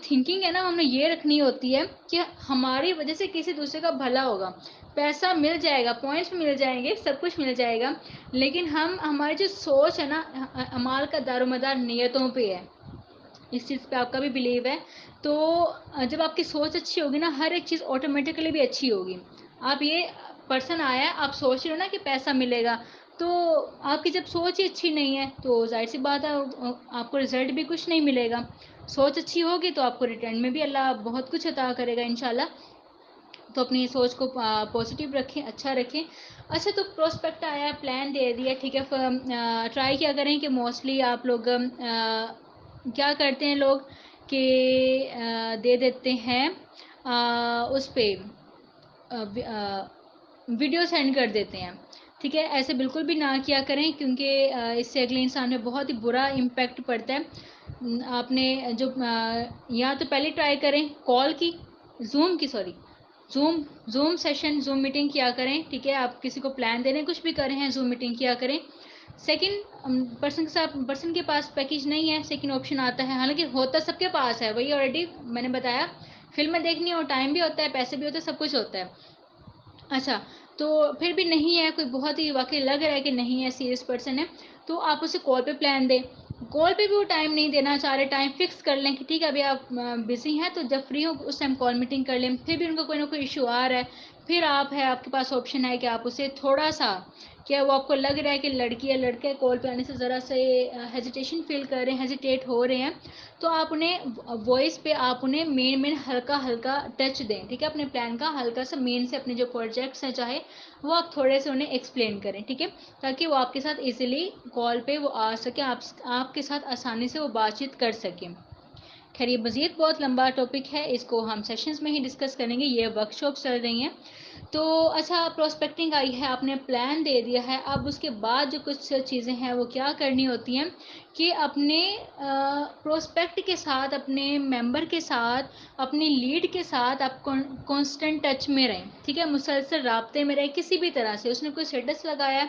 تھنکنگ ہے نا، ہم نے یہ رکھنی ہوتی ہے کہ ہماری وجہ سے کسی دوسرے کا بھلا ہوگا. پیسہ مل جائے گا، پوائنٹس مل جائیں گے، سب کچھ مل جائے گا، لیکن ہماری جو سوچ ہے نا، اعمال کا دار و مدار نیتوں پہ ہے. اس چیز پہ آپ کا بھی بلیو ہے. تو جب آپ کی سوچ اچھی ہوگی نا، ہر ایک چیز آٹومیٹکلی بھی اچھی ہوگی. آپ یہ پرسن آیا، آپ سوچ رہے ہو نا کہ پیسہ ملے گا، تو آپ کی جب سوچ ہی اچھی نہیں ہے تو ظاہر سی بات ہے آپ کو رزلٹ بھی کچھ نہیں ملے گا. سوچ اچھی ہوگی تو آپ کو ریٹرن میں بھی اللہ بہت کچھ عطا کرے گا انشاءاللہ. تو اپنی سوچ کو پازیٹیو رکھیں، اچھا رکھیں. اچھا، تو پروسپیکٹ آیا، پلان دے دیا، ٹھیک ہے. ٹرائی کیا کریں کہ موسٹلی آپ لوگ کیا کرتے ہیں لوگ کہ دے دیتے ہیں اس پہ ویڈیو سینڈ کر دیتے ہیں، ٹھیک ہے. ایسے بالکل بھی نہ کیا کریں کیونکہ اس سے اگلے انسان میں بہت ہی برا امپیکٹ پڑتا ہے. آپ نے جو یا تو پہلے ٹرائی کریں کال کی، زوم سیشن، زوم میٹنگ کیا کریں، ٹھیک ہے. آپ کسی کو پلان دے رہے ہیں، کچھ بھی کر رہے ہیں، زوم میٹنگ کیا کریں. سیکنڈ، پرسن کے پاس پیکیج نہیں ہے، سیکنڈ آپشن آتا ہے، حالانکہ ہوتا سب کے پاس ہے، وہی آلریڈی میں نے بتایا، فلمیں دیکھنی ہو، ٹائم بھی ہوتا ہے، پیسے بھی ہوتے ہیں، سب کچھ ہوتا ہے. اچھا، تو پھر بھی نہیں ہے، کوئی بہت ہی واقعی لگ رہا ہے کہ نہیں ہے، سیریس پرسن ہے، تو آپ اسے کال پہ پلان دیں. کال پہ بھی وہ ٹائم نہیں دینا چاہ رہے، ٹائم فکس کر لیں کہ ٹھیک ہے ابھی آپ بزی ہیں، تو جب فری ہو اس ٹائم کال میٹنگ کر لیں. پھر بھی ان کو کوئی نہ کوئی ایشو آ رہا ہے، پھر آپ کے پاس آپشن ہے کہ آپ اسے تھوڑا سا، کیا وہ آپ کو لگ رہا ہے کہ لڑکی یا لڑکے کال پہ آنے سے ذرا سے ہیزیٹیشن فیل کر رہے ہیں، ہیزیٹیٹ ہو رہے ہیں، تو آپ انہیں وائس پہ آپ انہیں مین ہلکا ہلکا ٹچ دیں، ٹھیک ہے. اپنے پلان کا ہلکا سا مین سے اپنے جو پروجیکٹس ہیں چاہے وہ آپ تھوڑے سے انہیں ایکسپلین کریں، ٹھیک ہے، تاکہ وہ آپ کے ساتھ ایزیلی کال پہ وہ آ سکے، آپ کے ساتھ آسانی سے وہ بات چیت کر سکیں. خیر، یہ مزید بہت لمبا ٹاپک ہے، اس کو ہم سیشنز میں ہی ڈسکس کریں گے، یہ ورک شاپس چل رہی ہیں. تو اچھا، پروسپیکٹنگ آئی ہے، آپ نے پلان دے دیا ہے، اب اس کے بعد جو کچھ چیزیں ہیں وہ کیا کرنی ہوتی ہیں کہ اپنے پروسپیکٹ کے ساتھ، اپنے ممبر کے ساتھ، اپنی لیڈ کے ساتھ آپ کانسٹنٹ ٹچ میں رہیں، ٹھیک ہے. مسلسل رابطے میں رہیں کسی بھی طرح سے. اس نے کوئی اسٹیٹس لگایا،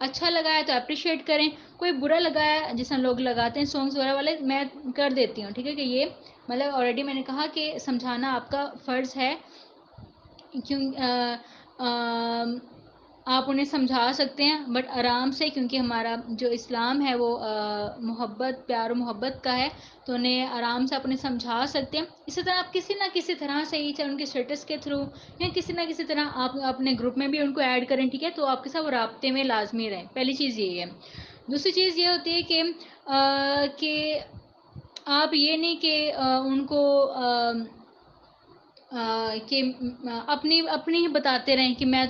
اچھا لگا ہے تو اپریشیٹ کریں، کوئی برا لگایا جیسا لوگ لگاتے ہیں سانگس وغیرہ والے، میں کر دیتی ہوں، ٹھیک ہے، کہ یہ مطلب آلریڈی میں نے کہا کہ سمجھانا آپ کا فرض ہے. آپ انہیں سمجھا سکتے ہیں بٹ آرام سے، کیونکہ ہمارا جو اسلام ہے وہ محبت، پیار و محبت کا ہے، تو انہیں آرام سے آپ انہیں سمجھا سکتے ہیں. اسی طرح آپ کسی نہ کسی طرح سے ہی، چاہے ان کے اسٹیٹس کے تھرو یا کسی نہ کسی طرح آپ اپنے گروپ میں بھی ان کو ایڈ کریں، ٹھیک ہے. تو آپ کے ساتھ وہ رابطے میں لازمی رہیں، پہلی چیز یہی ہے. دوسری چیز یہ ہوتی ہے کہ آپ یہ نہیں کہ ان کو کہ اپنی ہی بتاتے رہیں کہ میں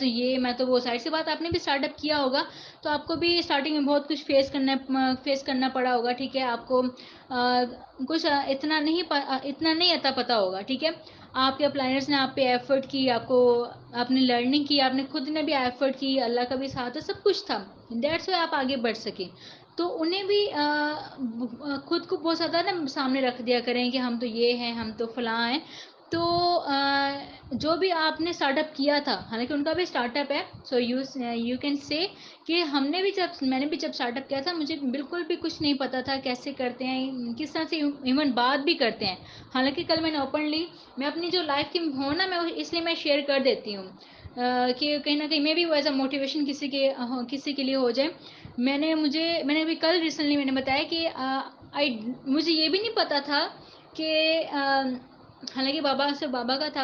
تو وہ. ظاہر سی بات آپ نے بھی اسٹارٹ اپ کیا ہوگا تو آپ کو بھی اسٹارٹنگ میں بہت کچھ فیس کرنا پڑا ہوگا. ٹھیک ہے, آپ کو کچھ اتنا نہیں اتا پتا ہوگا. ٹھیک ہے, آپ کے اپلائنرز نے آپ پہ ایفرٹ کی, آپ نے لرننگ کی, آپ نے خود نے بھی ایفرٹ کی, اللہ کا بھی ساتھ ہے, سب کچھ تھا. دیٹس وائی آپ آگے بڑھ سکیں. تو انہیں بھی خود کو بہت زیادہ نا سامنے رکھ دیا کریں کہ ہم تو یہ ہیں, ہم تو فلاں ہیں. تو جو بھی آپ نے اسٹارٹ اپ کیا تھا, حالانکہ ان کا بھی اسٹارٹ اپ ہے, سو یو کین سے کہ میں نے بھی جب اسٹارٹ اپ کیا تھا مجھے بالکل بھی کچھ نہیں پتا تھا کیسے کرتے ہیں, کس طرح سے ایون بات بھی کرتے ہیں. حالانکہ کل میں نے اوپنلی میں اپنی جو لائف کی ہوں نا, میں اس لیے میں شیئر کر دیتی ہوں کہ کہیں نہ کہیں میں بھی ایز اے موٹیویشن کسی کے لیے ہو جائے. میں نے ابھی کل ریسنٹلی میں نے بتایا کہ مجھے یہ بھی نہیں پتا تھا کہ حالانکہ بابا کا تھا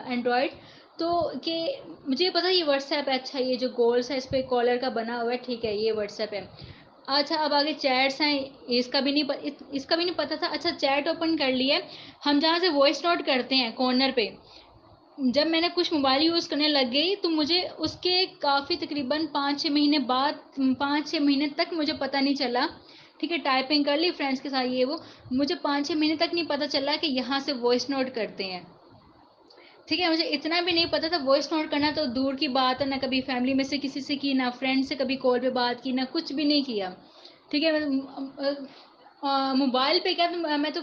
اینڈرائڈ, تو کہ مجھے پتا یہ واٹس ایپ ہے, اچھا یہ جو گولس ہے اس پہ کالر کا بنا ہوا ہے, ٹھیک ہے یہ واٹس ایپ ہے. اچھا اب آگے چیٹس ہیں, اس کا بھی نہیں پتا تھا. اچھا چیٹ اوپن کر لیے, ہم جہاں سے وائس نوٹ کرتے ہیں کارنر پہ, جب میں نے کچھ موبائل یوز کرنے لگ گئی تو مجھے اس کے کافی تقریباً 5-6 مہینے بعد 5-6 مہینے تک مجھے پتہ نہیں چلا. ٹھیک ہے, ٹائپنگ کر لی فرینڈس کے ساتھ یہ وہ, مجھے 5-6 مہینے تک نہیں پتہ چلا کہ یہاں سے وائس نوٹ کرتے ہیں. ٹھیک ہے, مجھے اتنا بھی نہیں پتا تھا. وائس نوٹ کرنا تو دور کی بات ہے, نہ کبھی فیملی میں سے کسی سے کی, نہ فرینڈ سے کبھی کال پہ بات کی, نہ کچھ بھی نہیں کیا. ٹھیک ہے, موبائل پہ کیا, میں تو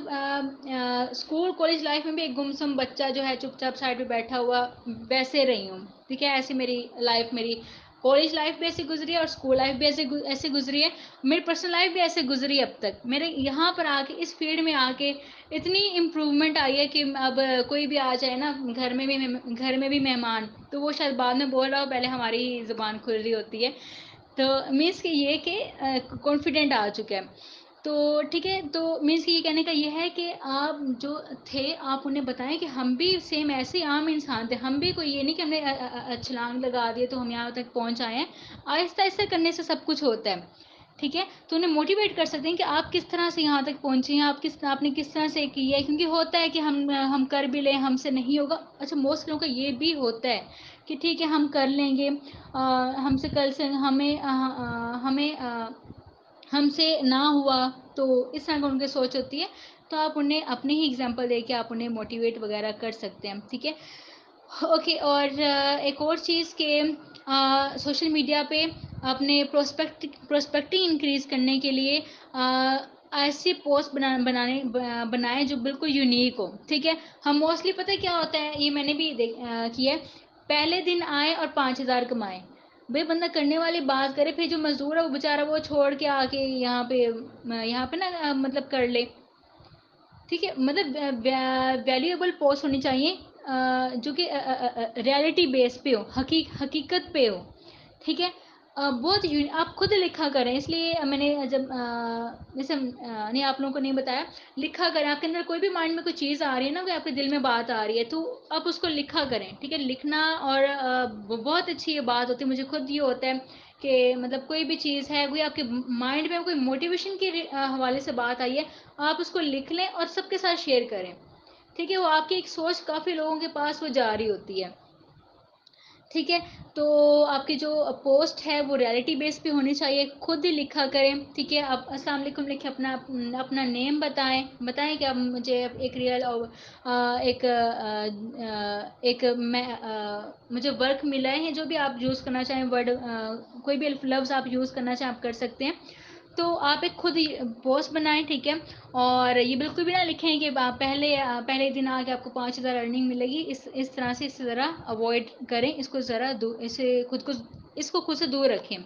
اسکول کالج لائف میں بھی ایک گمسم بچہ جو ہے چپ چاپ سائڈ پہ بیٹھا ہوا ویسے رہی ہوں. ٹھیک ہے, ایسی میری کالج لائف بھی ایسے گزری ہے اور اسکول لائف بھی ایسے گزری ہے. میری پرسنل لائف بھی ایسے گزری ہے. اب تک میرے یہاں پر آ کے اس فیلڈ میں آ کے اتنی امپروومنٹ آئی ہے کہ اب کوئی بھی آ جائے نا گھر میں بھی مہمان, تو وہ شاید بعد میں بول رہا ہو, پہلے ہماری زبان کھل رہی ہوتی ہے. تو مینس کہ یہ کہ کانفیڈنٹ آ چکا ہے. تو ٹھیک ہے, تو مینس کہ یہ کہنے کا یہ ہے کہ آپ جو تھے آپ انہیں بتائیں کہ ہم بھی سیم ایسے عام انسان تھے. ہم بھی کوئی یہ نہیں کہ ہم نے چھلانگ لگا دیے تو ہم یہاں تک پہنچ آئے ہیں. آہستہ آہستہ کرنے سے سب کچھ ہوتا ہے. ٹھیک ہے, تو انہیں موٹیویٹ کر سکتے ہیں کہ آپ کس طرح سے یہاں تک پہنچے ہیں, آپ نے کس طرح سے کی ہے. کیونکہ ہوتا ہے کہ ہم کر بھی لیں, ہم سے نہیں ہوگا. اچھا, موسٹ لوگوں کا یہ بھی ہوتا ہے کہ ٹھیک ہے ہم کر لیں گے, ہم سے کل سے ہم سے نہ ہوا, تو اس طرح کی ان کی سوچ ہوتی ہے. تو آپ انہیں اپنی ہی اگزامپل دے کے آپ انہیں موٹیویٹ وغیرہ کر سکتے ہیں. ٹھیک ہے, اوکے. اور ایک اور چیز کہ سوشل میڈیا پہ اپنے پروسپیکٹنگ انکریز کرنے کے لیے ایسی پوسٹ بنائیں جو بالکل یونیک ہو. ٹھیک ہے, ہم موسٹلی پتہ کیا ہوتا ہے, یہ میں نے بھی کیا ہے, پہلے دن آئے اور 5,000 کمائے. بھائی بندہ کرنے والی بات کرے, پھر جو مزدور ہے وہ بیچارہ وہ چھوڑ کے آ کے یہاں پہ نا مطلب کر لے. ٹھیک ہے, مطلب ویلیویبل پوسٹ ہونی چاہیے جو کہ ریالٹی بیس پہ ہو, حقیقت پہ ہو. ٹھیک ہے, بہت آپ خود لکھا کریں. اس لیے میں نے جب جیسے نہیں آپ لوگوں کو نہیں بتایا, لکھا کریں. آپ کے اندر کوئی بھی مائنڈ میں کوئی چیز آ رہی ہے نا, کوئی آپ کے دل میں بات آ رہی ہے, تو آپ اس کو لکھا کریں. ٹھیک ہے, لکھنا اور بہت اچھی یہ بات ہوتی ہے. مجھے خود یہ ہوتا ہے کہ مطلب کوئی بھی چیز ہے, کوئی آپ کے مائنڈ میں کوئی موٹیویشن کے حوالے سے بات آئی ہے, آپ اس کو لکھ لیں اور سب کے ساتھ شیئر کریں. ٹھیک ہے, وہ آپ کی ایک سوچ کافی لوگوں کے پاس وہ جا رہی ہوتی ہے. ٹھیک ہے, تو آپ کی جو پوسٹ ہے وہ ریالٹی بیس پہ ہونی چاہیے. خود ہی لکھا کریں. ٹھیک ہے, آپ السلام علیکم لکھیں, اپنا نیم بتائیں کہ اب مجھے ایک ریئل مجھے ورک ملا ہے. جو بھی آپ یوز کرنا چاہیں ورڈ, کوئی بھی لفظ آپ یوز کرنا چاہیں آپ کر سکتے ہیں. تو آپ ایک خود پوسٹ بنائیں. ٹھیک ہے, اور یہ بالکل بھی نہ لکھیں کہ پہلے دن آ کے آپ کو 5,000 ارننگ ملے گی. اس طرح سے ذرا اوائڈ کریں. اس کو خود سے دور رکھیں.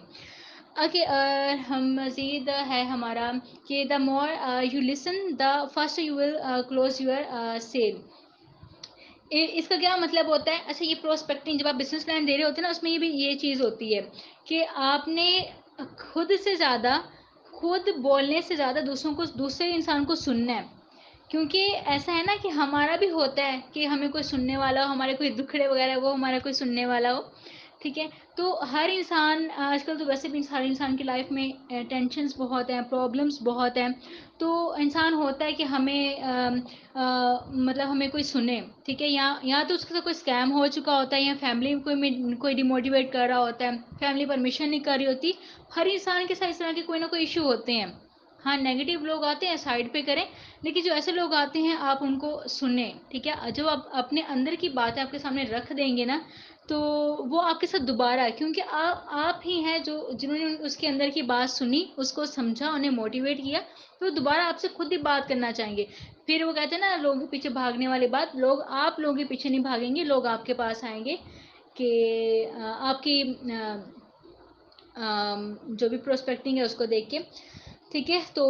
ہم مزید ہے ہمارا کہ the more you listen the fast you will close your sale. اس کا کیا مطلب ہوتا ہے؟ اچھا, یہ پروسپیکٹنگ جب آپ بزنس پلان دے رہے ہوتے ہیں نا, اس میں یہ چیز ہوتی ہے کہ آپ نے خود بولنے سے زیادہ دوسرے انسان کو سننا ہے. کیونکہ ایسا ہے نا کہ ہمارا بھی ہوتا ہے کہ ہمیں کوئی سننے والا ہو, ہمارے کوئی دکھڑے وغیرہ وہ ہمارا کوئی سننے والا ہو. ٹھیک ہے. تو ہر انسان آج کل تو ویسے بھی ہر انسان کی لائف میں ٹینشنز بہت ہیں, پرابلمس بہت ہیں. تو انسان ہوتا ہے کہ ہمیں مطلب ہمیں کوئی سنے, ٹھیک ہے, یا تو اس کے ساتھ کوئی اسکیم ہو چکا ہوتا ہے, یا فیملی کوئی ڈیموٹیویٹ کر رہا ہوتا ہے, فیملی پرمیشن نہیں کر رہی ہوتی. ہر انسان کے ساتھ اس طرح کے کوئی نہ کوئی ایشو ہوتے ہیں. ہاں نیگیٹو لوگ آتے ہیں سائڈ پہ کریں, لیکن جو ایسے لوگ آتے ہیں آپ ان کو سنیں, ٹھیک ہے. جو آپ اپنے اندر کی باتیں آپ کے سامنے رکھ دیں گے نا, تو وہ آپ کے ساتھ دوبارہ, کیونکہ آپ ہی ہیں جنہوں نے اس کے اندر کی بات سنی, اس کو سمجھا, انہیں موٹیویٹ کیا, تو دوبارہ آپ سے خود ہی بات کرنا چاہیں گے. پھر وہ کہتے ہیں نا لوگوں کے پیچھے بھاگنے والی بات, آپ لوگوں کے پیچھے نہیں بھاگیں گے, لوگ آپ کے پاس آئیں گے کہ آپ کی جو بھی پروسپیکٹنگ ہے اس کو دیکھ کے, ٹھیک ہے. تو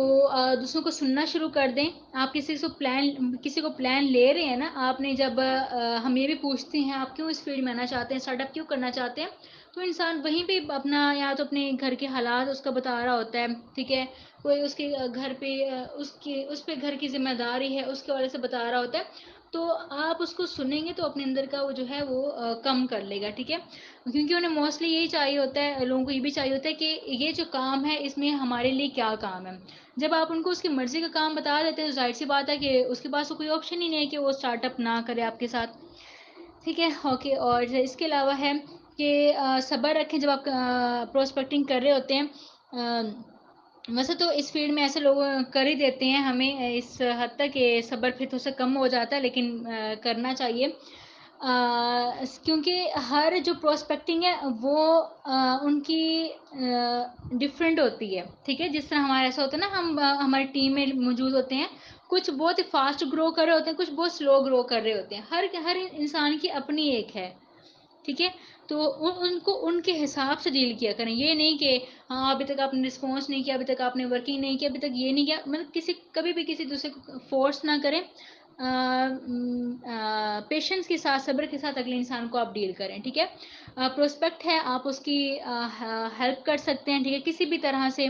دوسروں کو سننا شروع کر دیں. آپ کسی کو پلان لے رہے ہیں نا, آپ نے جب ہم یہ بھی پوچھتے ہیں آپ کیوں اس فیلڈ میں آنا چاہتے ہیں, اسٹارٹ اپ کیوں کرنا چاہتے ہیں, تو انسان وہیں پہ اپنا یا تو اپنے گھر کے حالات اس کا بتا رہا ہوتا ہے, ٹھیک ہے. کوئی اس کے گھر پہ اس پہ گھر کی ذمہ داری ہے, اس کے وجہ سے بتا رہا ہوتا ہے. تو آپ اس کو سنیں گے تو اپنے اندر کا وہ جو ہے وہ کم کر لے گا, ٹھیک ہے. کیونکہ انہیں موسٹلی یہی چاہیے ہوتا ہے, لوگوں کو یہ بھی چاہیے ہوتا ہے کہ یہ جو کام ہے اس میں ہمارے لیے کیا کام ہے. جب آپ ان کو اس کی مرضی کا کام بتا دیتے ہیں تو ظاہر سی بات ہے کہ اس کے پاس تو کوئی آپشن ہی نہیں ہے کہ وہ اسٹارٹ اپ نہ کرے آپ کے ساتھ, ٹھیک ہے. اوکے. اور اس کے علاوہ ہے کہ صبر رکھیں جب آپ پروسپیکٹنگ کر رہے ہوتے ہیں. ویسے تو اس فیلڈ میں ایسے لوگ کر ہی دیتے ہیں ہمیں اس حد تک کہ صبر پھر تو سے کم ہو جاتا ہے, لیکن کرنا چاہیے. کیونکہ ہر جو پروسپیکٹنگ ہے وہ ان کی ڈفرینٹ ہوتی ہے, ٹھیک ہے. جس طرح ہمارا ایسا ہوتا ہے نا, ہماری ٹیم میں موجود ہوتے ہیں, کچھ بہت فاسٹ گرو کر رہے ہوتے ہیں, کچھ بہت سلو گرو کر رہے ہوتے ہیں. ہر انسان کی اپنی ایک ہے, ٹھیک ہے. تو ان کو ان کے حساب سے ڈیل کیا کریں. یہ نہیں کہ ہاں ابھی تک آپ نے رسپانس نہیں کیا, ابھی تک آپ نے ورکنگ نہیں کیا, ابھی تک یہ نہیں کیا, مطلب کبھی بھی کسی دوسرے کو فورس نہ کریں. پیشنس کے ساتھ, صبر کے ساتھ اگلے انسان کو آپ ڈیل کریں, ٹھیک ہے. پروسپیکٹ ہے, آپ اس کی ہیلپ کر سکتے ہیں, ٹھیک ہے, کسی بھی طرح سے.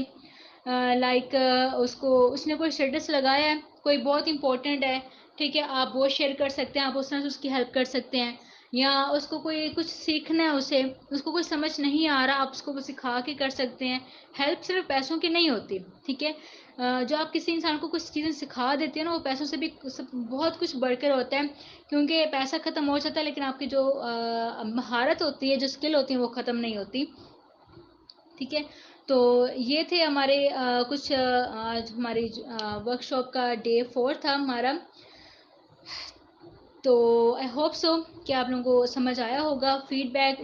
لائک اس نے کوئی اسٹیٹس لگایا ہے, کوئی بہت امپورٹنٹ ہے, ٹھیک ہے, آپ وہ شیئر کر سکتے ہیں, آپ اس طرح سے اس کی ہیلپ کر سکتے ہیں. یا اس کو کوئی کچھ سیکھنا ہے, اس کو کوئی سمجھ نہیں آ رہا, آپ اس کو سکھا کے کر سکتے ہیں. ہیلپ صرف پیسوں کی نہیں ہوتی, ٹھیک ہے. جو آپ کسی انسان کو کچھ چیزیں سکھا دیتے ہیں نا, وہ پیسوں سے بھی بہت کچھ بڑھ کر ہوتا ہے. کیونکہ پیسہ ختم ہو جاتا ہے, لیکن آپ کی جو مہارت ہوتی ہے, جو اسکل ہوتی ہیں, وہ ختم نہیں ہوتی, ٹھیک ہے. تو یہ تھے ہمارے کچھ آج ہماری ورک شاپ کا ڈے 4 تھا ہمارا. تو آئی ہوپ سو کہ آپ لوگوں کو سمجھ آیا ہوگا. Feedback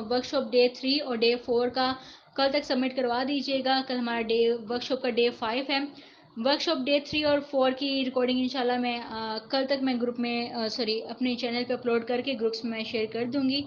workshop day 3 اور ڈے 4 کا کل تک سبمٹ کروا دیجیے گا. کل ہمارا ورک شاپ کا ڈے 5 ہے. ورک شاپ ڈے 3 اور 4 کی ریکارڈنگ انشاءاللہ میں کل تک میں گروپ میں اپنے چینل پہ اپلوڈ کر کے گروپس میں شیئر کر دوں گی.